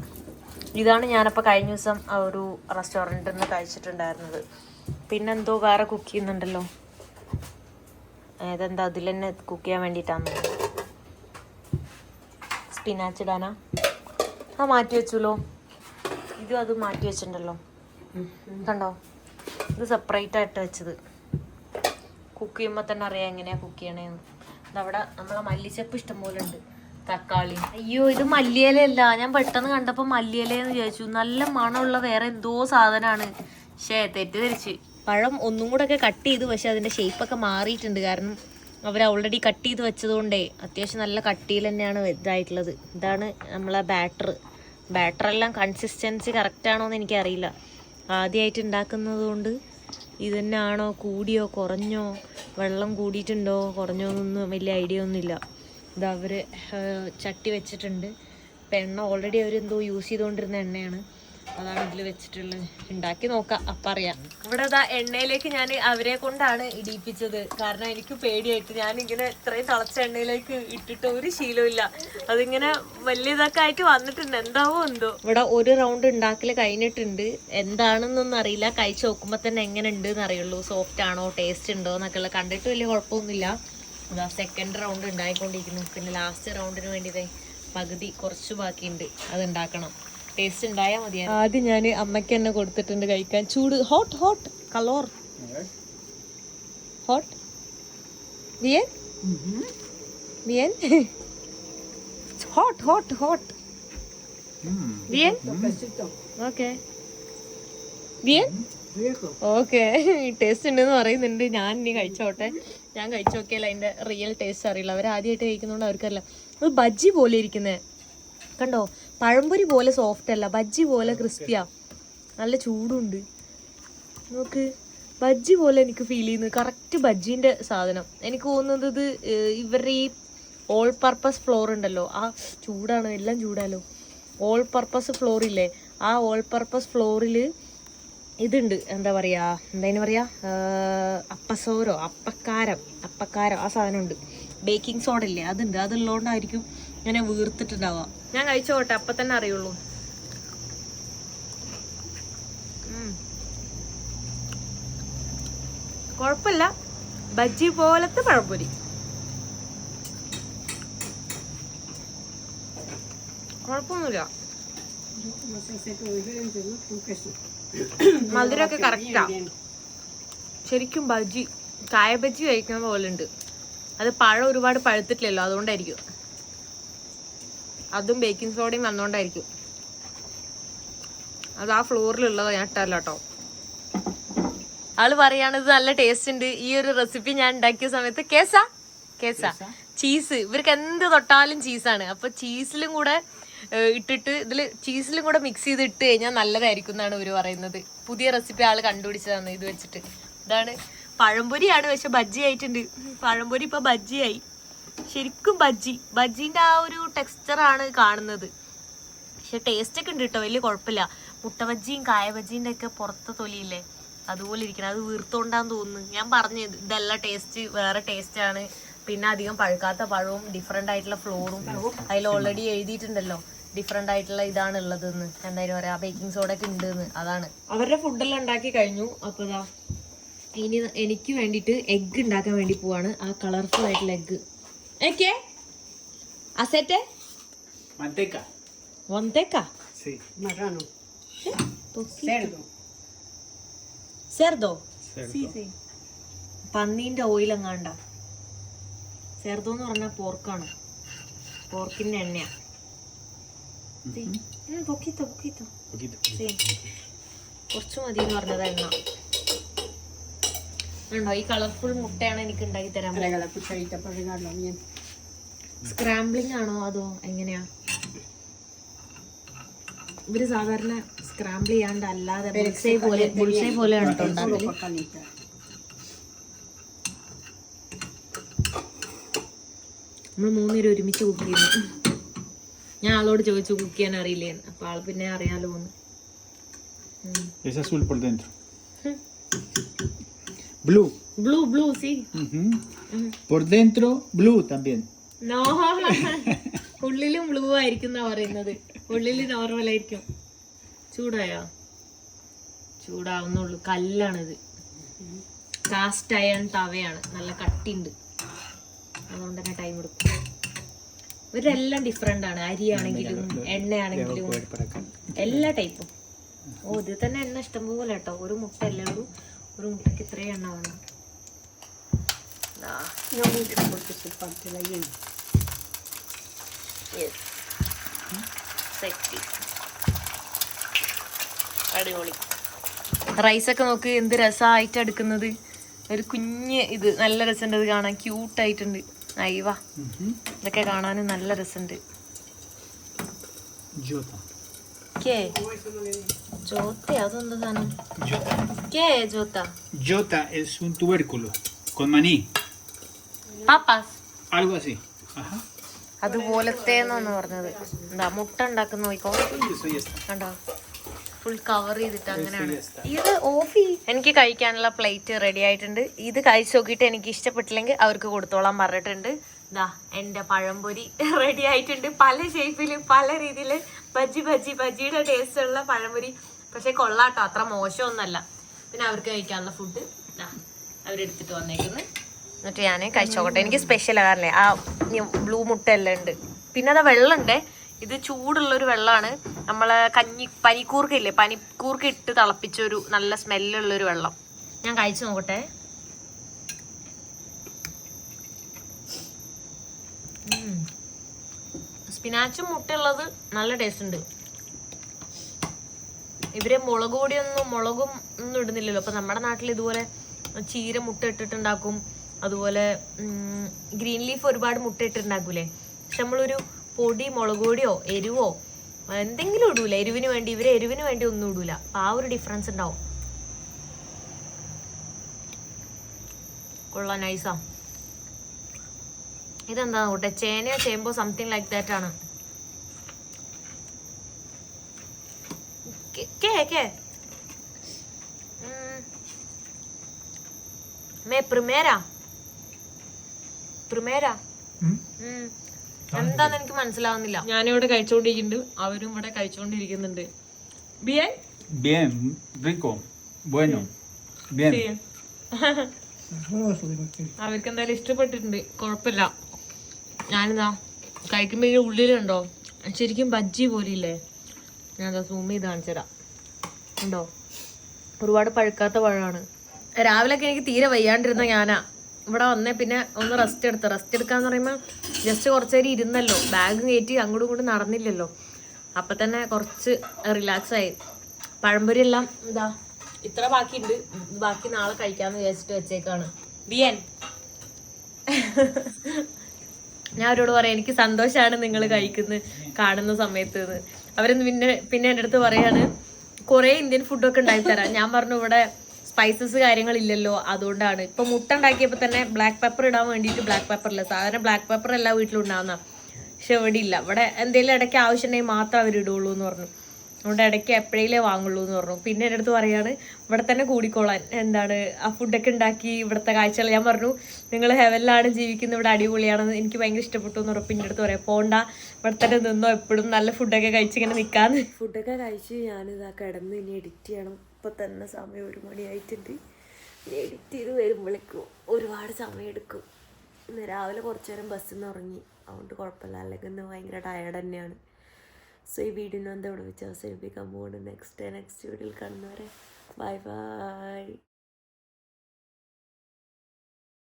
ഇതാണ് ഞാനപ്പോൾ കഴിഞ്ഞ ദിവസം ആ ഒരു റെസ്റ്റോറൻറ്റിൽ നിന്ന് കഴിച്ചിട്ടുണ്ടായിരുന്നത്. പിന്നെന്തോ വേറെ കുക്ക് ചെയ്യുന്നുണ്ടല്ലോ, ഏതെന്താ അതിൽ തന്നെ കുക്ക് ചെയ്യാൻ വേണ്ടിയിട്ടാണ്. സ്പിനാച്ച് ഇടാനാ? ആ മാറ്റി വെച്ചല്ലോ. അത് മാറ്റി വെച്ചിട്ടുണ്ടല്ലോ, കണ്ടോ? ഇത് സെപ്പറേറ്റ് ആയിട്ട് വെച്ചത്. കുക്ക് ചെയ്യുമ്പോൾ തന്നെ അറിയാം എങ്ങനെയാണ് കുക്ക് ചെയ്യണേന്ന്. ഇതവിടെ നമ്മളെ മല്ലിച്ചപ്പ് ഇഷ്ടംപോലെ ഉണ്ട്. തക്കാളി. അയ്യോ, ഇത് മല്ലിയിലയല്ല. ഞാൻ പെട്ടെന്ന് കണ്ടപ്പോൾ മല്ലിയിലയെന്ന് വിചാരിച്ചു. നല്ല മണമുള്ള വേറെ എന്തോ സാധനമാണ്. തെറ്റിദ്ധരിച്ച്. പഴം ഒന്നും കൂടെ ഒക്കെ കട്ട് ചെയ്തു, പക്ഷെ അതിൻ്റെ ഷേപ്പൊക്കെ മാറിയിട്ടുണ്ട്. കാരണം അവർ ഓൾറെഡി കട്ട് ചെയ്ത് വെച്ചതുകൊണ്ടേ അത്യാവശ്യം നല്ല കട്ടിയിൽ തന്നെയാണ് ഇതായിട്ടുള്ളത്. ഇതാണ് നമ്മളെ ബാറ്ററെല്ലാം കൺസിസ്റ്റൻസി കറക്റ്റാണോ എന്ന് എനിക്കറിയില്ല. ആദ്യമായിട്ട് ഉണ്ടാക്കുന്നത് കൊണ്ട് ഇത് തന്നെയാണോ, കൂടിയോ കുറഞ്ഞോ, വെള്ളം കൂടിയിട്ടുണ്ടോ കുറഞ്ഞോ എന്നൊന്നും വലിയ ഐഡിയ ഒന്നുമില്ല. ഇത് അവർ ചട്ടി വെച്ചിട്ടുണ്ട്. ഇപ്പം എണ്ണ ഓൾറെഡി അവരെന്തോ യൂസ് ചെയ്തുകൊണ്ടിരുന്ന എണ്ണയാണ്, അതാണ് ഇതിൽ വെച്ചിട്ടുള്ളത്. ഉണ്ടാക്കി നോക്കാം, അപ്പം അറിയാം. ഇവിടെ എണ്ണയിലേക്ക് ഞാൻ അവരെ കൊണ്ടാണ് ഇടിയിപ്പിച്ചത്. കാരണം എനിക്ക് പേടിയായിട്ട്. ഞാനിങ്ങനെ ഇത്രയും തിളച്ച എണ്ണയിലേക്ക് ഇട്ടിട്ട് ഒരു ശീലമില്ല. അതിങ്ങനെ വലിയ ഇതൊക്കെ ആയിട്ട് വന്നിട്ടുണ്ട്. എന്താവോ എന്തോ. ഇവിടെ ഒരു റൗണ്ട് ഉണ്ടാക്കൽ കഴിഞ്ഞിട്ടുണ്ട്. എന്താണെന്നൊന്നും അറിയില്ല. കഴിച്ച് നോക്കുമ്പോൾ തന്നെ എങ്ങനെ ഉണ്ട് എന്ന് അറിയുള്ളൂ. സോഫ്റ്റ് ആണോ, ടേസ്റ്റ് ഉണ്ടോ എന്നൊക്കെ ഉള്ളത്. കണ്ടിട്ട് വലിയ കുഴപ്പമൊന്നുമില്ല. അതാ സെക്കൻഡ് റൗണ്ട് ഉണ്ടായിക്കൊണ്ടിരിക്കുന്നു. പിന്നെ ലാസ്റ്റ് റൗണ്ടിന് വേണ്ടി പകുതി കുറച്ച് ബാക്കിയുണ്ട്, അത് ഉണ്ടാക്കണം. ടേസ്റ്റ് ഉണ്ടായാൽ മതി. ആദ്യം ഞാൻ അമ്മയ്ക്ക് തന്നെ കൊടുത്തിട്ടുണ്ട് കഴിക്കാൻ. ചൂട് ഹോട്ട് കളോർ hot bien bien hot bien okay bien okay. Taste ഉണ്ടെന്ന് പറയുന്നുണ്ട്. ഞാൻ ഇനി കഴിച്ചോട്ടെ. ഞാൻ കഴിച്ചു നോക്കിയാൽ അതിൻ്റെ റിയൽ ടേസ്റ്റ് അറിയില്ല. അവർ ആദ്യമായിട്ട് കഴിക്കുന്നതുകൊണ്ട് അവർക്കറിയില്ല. അത് ബജ്ജി പോലെ ഇരിക്കുന്നത് കണ്ടോ? പഴംപൊരി പോലെ സോഫ്റ്റ് അല്ല, ബജ്ജി പോലെ ക്രിസ്പിയാ. നല്ല ചൂടുണ്ട്. നോക്ക്, ബജ്ജി പോലെ എനിക്ക് ഫീൽ ചെയ്യുന്നത്. കറക്റ്റ് ബജ്ജീൻ്റെ സാധനം. എനിക്ക് തോന്നുന്നത് ഇത് ഇവരുടെ ഈ ഓൾ പർപ്പസ് ഫ്ലോർ ഉണ്ടല്ലോ, ആ ചൂടാണ്, എല്ലാം ചൂടാലോ. ഓൾ പർപ്പസ് ഫ്ലോർ ഇല്ലേ, ആ ഓൾ പർപ്പസ് ഫ്ലോറിൽ ഇതുണ്ട്, എന്താ പറയാ, എന്താ പറയാ, അപ്പസോരോ അപ്പക്കാരം ആ സാധനം ഉണ്ട്. ബേക്കിംഗ് സോഡ ഇല്ലേ, അതുണ്ട്. അതുള്ളതുകൊണ്ടായിരിക്കും ഇങ്ങനെ വീർത്തിട്ടുണ്ടാവുക. ഞാൻ കഴിച്ചോട്ടെ, അപ്പം തന്നെ അറിയുള്ളൂ. കുഴപ്പമില്ല, ബജ്ജി പോലത്തെ പഴംപൊരി. കുഴപ്പമൊന്നുമില്ല, മധുരമൊക്കെ കറക്റ്റാ. ശരിക്കും ബജ്ജി, കായ ബജ്ജി കഴിക്കുന്ന പോലെ ഉണ്ട്. അത് പഴം ഒരുപാട് പഴുത്തിട്ടില്ലല്ലോ, അതുകൊണ്ടായിരിക്കും. അതും ബേക്കിംഗ് സോഡയും വന്നുകൊണ്ടായിരിക്കും. അത് ആ ഫ്ലോറിലുള്ളത് ഞാൻ ഇട്ടല്ല കേട്ടോ. ആള് പറയാണിത് നല്ല ടേസ്റ്റ് ഉണ്ട്. ഈ ഒരു റെസിപ്പി ഞാൻ ഉണ്ടാക്കിയ സമയത്ത് കേസ ചീസ്, ഇവർക്ക് എന്ത് തൊട്ടാലും ചീസാണ്. അപ്പൊ ചീസിലും കൂടെ ഇട്ടിട്ട്, ഇതിൽ ചീസിലും കൂടെ മിക്സ് ചെയ്ത് ഇട്ട് കഴിഞ്ഞാൽ നല്ലതായിരിക്കും എന്നാണ് ഇവര് പറയുന്നത്. പുതിയ റെസിപ്പി ആള് കണ്ടുപിടിച്ചതാണ് ഇത് വെച്ചിട്ട്. ഇതാണ് പഴംപൊരിയാണ്, പക്ഷെ ബജ്ജി ആയിട്ടുണ്ട്. പഴംപൊരി ഇപ്പൊ ബജ്ജിയായി. ശരിക്കും ബജ്ജീന്റെ ആ ഒരു ടെക്സ്ചറാണ് കാണുന്നത്. പക്ഷെ ടേസ്റ്റ് ഒക്കെ ഉണ്ട് കേട്ടോ, വലിയ കുഴപ്പമില്ല. മുട്ട ബജ്ജിയും കായ ബജ്ജീന്റെ ഒക്കെ പുറത്തെ തൊലിയില്ലേ, അതുപോലെ ഇരിക്കണം. അത് വീർത്തോണ്ടാന്ന് തോന്നുന്നു. ഞാൻ പറഞ്ഞു ഇതല്ല ടേസ്റ്റ്, വേറെ ടേസ്റ്റ് ആണ്. പിന്നെ അധികം പഴുക്കാത്ത പഴവും ഡിഫറെന്റ് ആയിട്ടുള്ള ഫ്ലോറും അതിൽ ഓൾറെഡി എഴുതിയിട്ടുണ്ടല്ലോ ഡിഫറെന്റ് ആയിട്ടുള്ള ഇതാണ് ഉള്ളതെന്ന്. എന്തായാലും പറയാ, ബേക്കിംഗ് സോഡ ഒക്കെ ഉണ്ട്. അതാണ് അവരുടെ ഫുഡെല്ലാം ഉണ്ടാക്കി കഴിഞ്ഞു. അപ്പൊ ഇതാ ഇനി എനിക്ക് വേണ്ടിയിട്ട് എഗ്ഗ് ഉണ്ടാക്കാൻ വേണ്ടി പോവാണ്. ആ കളർഫുൾ ആയിട്ടുള്ള എഗ്ഗ്. പന്നീന്റെ ഓയിൽ എങ്ങാണ്ട. സെർദോ എന്ന് പറഞ്ഞാൽ പോർക്കാണ്, പോർക്കിന്റെ എണ്ണയാ. കുറച്ചു മതി എന്ന് പറഞ്ഞത് എണ്ണ ഉണ്ടോ. ഈ കളർഫുൾ മുട്ടയാണ് എനിക്ക് ഉണ്ടാക്കി തരാൻ. സ്ക്രാംബ്ലിംഗ് ആണോ അതോ എങ്ങനെയാ? ഇവര് സാധാരണ സ്ക്രാംബിൾ ചെയ്യാണ്ട് അല്ലാതെ ബുൾസൈ പോലെയാണ് ഉണ്ടാക്കുന്നത്. നമ്മൾ മൂന്നുപേരും ഒരുമിച്ച് കുക്ക് ചെയ്യുന്നു. ഞാൻ ആളോട് ചോദിച്ചു കുക്ക് ചെയ്യാൻ അറിയില്ലേന്ന്. അപ്പൊ ആൾ പിന്നെ അറിയാലോ എന്ന്. Es azul por dentro. Blue. Blue, sí. Por dentro, blue también. No. ഉള്ളിലും ബ്ലൂ ആയിരിക്കും എന്നാ പറയുന്നത്. ഉള്ളില് നോർമൽ ആയിരിക്കും. ചൂടാവുന്നുള്ളൂ. കല്ലാണിത്. കാസ്റ്റ് അയൺ തവയാണ്, നല്ല കട്ടിണ്ട്. അതുകൊണ്ട് തന്നെ ടൈം എടുക്കും. ഇവരെല്ലാം ഡിഫറെന്റ് ആണ്. അരിയാണെങ്കിലും എണ്ണയാണെങ്കിലും എല്ലാ ടൈപ്പും. ഇത് തന്നെ എണ്ണ ഇഷ്ടംപോലെ കേട്ടോ. ഒരു മുട്ട അല്ലേ ഉള്ളൂ, ഒരു മുട്ടയ്ക്ക് ഇത്രയും എണ്ണ വേണം. അടിപൊളി. റൈസൊക്കെ നോക്ക് എന്ത് രസമായിട്ട് എടുക്കുന്നത്. ഒരു കുഞ്ഞ് ഇത് നല്ല രസമുണ്ട്. ഇത് കാണാൻ ക്യൂട്ടായിട്ടുണ്ട്. അയ്യവാ, ഇതൊക്കെ കാണാനും നല്ല രസമുണ്ട്. അതെന്താ സാധനം? Jota es un tubérculo con maní. പാപ്പാസ് Algo así. Ajá. അതുപോലത്തേന്നാണ് പറഞ്ഞത്. എന്താ മുട്ട ഉണ്ടാക്കുന്ന നോക്കോ, കണ്ടോ? ഫുൾ കവർ ചെയ്തിട്ട് അങ്ങനെയാണ്. ഇത് ഓഫി. എനിക്ക് കഴിക്കാനുള്ള പ്ലേറ്റ് റെഡി ആയിട്ടുണ്ട്. ഇത് കഴിച്ചു നോക്കിയിട്ട് എനിക്ക് ഇഷ്ടപ്പെട്ടില്ലെങ്കിൽ അവർക്ക് കൊടുത്തോളാൻ പറഞ്ഞിട്ടുണ്ട്. ഇതാ എൻ്റെ പഴംപൊരി റെഡി ആയിട്ടുണ്ട്. പല ഷേപ്പിൽ പല രീതിയിൽ ബജ്ജിയുടെ ടേസ്റ്റ് ഉള്ള പഴംപൊരി. പക്ഷെ കൊള്ളാട്ടോ, അത്ര മോശമൊന്നുമല്ല. പിന്നെ അവർക്ക് കഴിക്കാനുള്ള ഫുഡ് അവരെടുത്തിട്ട് വന്നേക്കുന്നു. എന്നിട്ട് ഞാൻ കഴിച്ചോക്കട്ടെ. എനിക്ക് സ്പെഷ്യൽ ആകാറില്ലേ, ആ ബ്ലൂ മുട്ട എല്ലാം ഉണ്ട്. പിന്നെ അതാ വെള്ളമുണ്ടേ. ഇത് ചൂടുള്ളൊരു വെള്ളമാണ്. നമ്മളെ പനിക്കൂർക്കില്ലേ, പനിക്കൂർക്ക ഇട്ട് തിളപ്പിച്ചൊരു നല്ല സ്മെല്ലുള്ളൊരു വെള്ളം. ഞാൻ കഴിച്ചു നോക്കട്ടെ. സ്പിനാച്ചും മുട്ടയുള്ളത് നല്ല ടേസ്റ്റ് ഉണ്ട്. ഇവരെ മുളകും ഒന്നും ഇടുന്നില്ലല്ലോ. അപ്പൊ നമ്മുടെ നാട്ടിൽ ഇതുപോലെ ചീര മുട്ട ഇട്ടിട്ടുണ്ടാക്കും. അതുപോലെ ഗ്രീൻ ലീഫ് ഒരുപാട് മുട്ട ഇട്ടിട്ടുണ്ടാക്കൂലേ. പക്ഷെ നമ്മളൊരു പൊടി മുളക് പൊടിയോ എരിവോ എന്തെങ്കിലും ഇടൂല എരിവിന് വേണ്ടി. ഇവര് എരിവിന് വേണ്ടി ഒന്നും ഇടൂല. അപ്പൊ ആ ഒരു ഡിഫറൻസ് ഉണ്ടാവും. കൊള്ളാം, നൈസാ. ഇതെന്താ കൂട്ടെ, ചേനയോ ചേമ്പോ സംതിങ് ലൈക്ക് ദാറ്റ് ആണ്. primera. എന്താന്ന് എനിക്ക് മനസ്സിലാവുന്നില്ല. ഞാനിവിടെ കഴിച്ചോണ്ടിരിക്കുന്നുണ്ട്, അവരും ഇവിടെ കഴിച്ചോണ്ടിരിക്കുന്നുണ്ട്. Bien? Bien, rico, bueno, bien. അവർക്ക് എന്തായാലും ഇഷ്ടപ്പെട്ടിട്ടുണ്ട്, കുഴപ്പമില്ല. ഞാനിതാ കഴിക്കുമ്പോ ഈ ഉള്ളിലുണ്ടോ ശരിക്കും ബജ്ജി പോലില്ലേ, ഞാനതാ സൂം ചെയ്ത് കാണിച്ചു തരാം. ഉണ്ടോ, ഒരുപാട് പഴുക്കാത്ത പഴമാണ്. രാവിലെയൊക്കെ എനിക്ക് തീരെ വയ്യാണ്ടിരുന്ന ഞാനാ ഇവിടെ വന്നേ പിന്നെ ഒന്ന് റെസ്റ്റ് എടുക്കാന്ന് പറയുമ്പോൾ ജസ്റ്റ് കുറച്ച് നേരം ഇരുന്നല്ലോ, ബാഗ് കയറ്റി അങ്ങോട്ടും ഇങ്ങോട്ടും നടന്നില്ലല്ലോ, അപ്പം തന്നെ കുറച്ച് റിലാക്സ് ആയി. പഴംപൊരി എല്ലാം എന്താ ഇത്ര ബാക്കിയുണ്ട്, ബാക്കി നാളെ കഴിക്കാന്ന് വിചാരിച്ചിട്ട് വെച്ചേക്കാണ്. ബിയൻ ഞാൻ അവരോട് പറയാം എനിക്ക് സന്തോഷമാണ് നിങ്ങൾ കാണുന്ന സമയത്ത്. അവരൊന്ന് പിന്നെ എൻ്റെ അടുത്ത് പറയാണ് കുറേ ഇന്ത്യൻ ഫുഡൊക്കെ ഉണ്ടാക്കി തരാം. ഞാൻ പറഞ്ഞു ഇവിടെ സ്പൈസസ് കാര്യങ്ങളില്ലല്ലോ, അതുകൊണ്ടാണ്. ഇപ്പൊ മുട്ട ഉണ്ടാക്കിയപ്പോൾ തന്നെ ബ്ലാക്ക് പെപ്പർ ഇടാൻ വേണ്ടിയിട്ട് ബ്ലാക്ക് പെപ്പർ ഇല്ല. സാധാരണ ബ്ലാക്ക് പെപ്പർ എല്ലാ വീട്ടിലും ഉണ്ടാകുന്ന, പക്ഷെ ഇവിടെ ഇല്ല. ഇവിടെ എന്തെങ്കിലും ഇടയ്ക്ക് ആവശ്യമുണ്ടെങ്കിൽ മാത്രം അവർ ഇടുള്ളൂ എന്ന് പറഞ്ഞു. അതുകൊണ്ട് ഇടയ്ക്ക് എപ്പോഴേലേ വാങ്ങുള്ളൂ എന്ന് പറഞ്ഞു. പിന്നെ എൻ്റെ അടുത്ത് പറയാണ് ഇവിടെ തന്നെ കൂടിക്കോളാൻ, എന്താണ് ആ ഫുഡൊക്കെ ഉണ്ടാക്കി ഇവിടുത്തെ കാഴ്ചകൾ. ഞാൻ പറഞ്ഞു നിങ്ങൾ ഹെവനിലാണ് ജീവിക്കുന്നത്, ഇവിടെ അടിപൊളിയാണെന്ന്, എനിക്ക് ഭയങ്കര ഇഷ്ടപ്പെട്ടു എന്ന് പറഞ്ഞു. പിന്നെ അടുത്ത് പറയാം പോണ്ട, ഇവിടെ തന്നെ നിന്നോ, എപ്പോഴും നല്ല ഫുഡൊക്കെ കഴിച്ച് ഇങ്ങനെ നിൽക്കാന്ന്. ഫുഡൊക്കെ കഴിച്ച് ഞാനിതാ കിടന്ന് ഇനി എഡിറ്റ് ചെയ്യണം. ഇപ്പം തന്നെ സമയം 1 മണിയായിട്ടുണ്ട്. ഇനി എഡിറ്റ് ചെയ്ത് വരുമ്പോഴേക്കും ഒരുപാട് സമയം എടുക്കും. ഇന്ന് രാവിലെ കുറച്ച് നേരം ബസ്സിൽ നിന്ന് ഉറങ്ങി, അതുകൊണ്ട് കുഴപ്പമില്ല, അല്ലെങ്കിൽ ഇന്ന് ഭയങ്കര ടയർഡ് തന്നെയാണ്. സോ ഈ വീഡിയോ എന്താ ഇവിടെ വെച്ച് അവസാനിപ്പിക്കാൻ പോകുന്നത്. നെക്സ്റ്റ് വീഡിയോയിൽ കാണുന്നവരെ ബൈ ബൈ.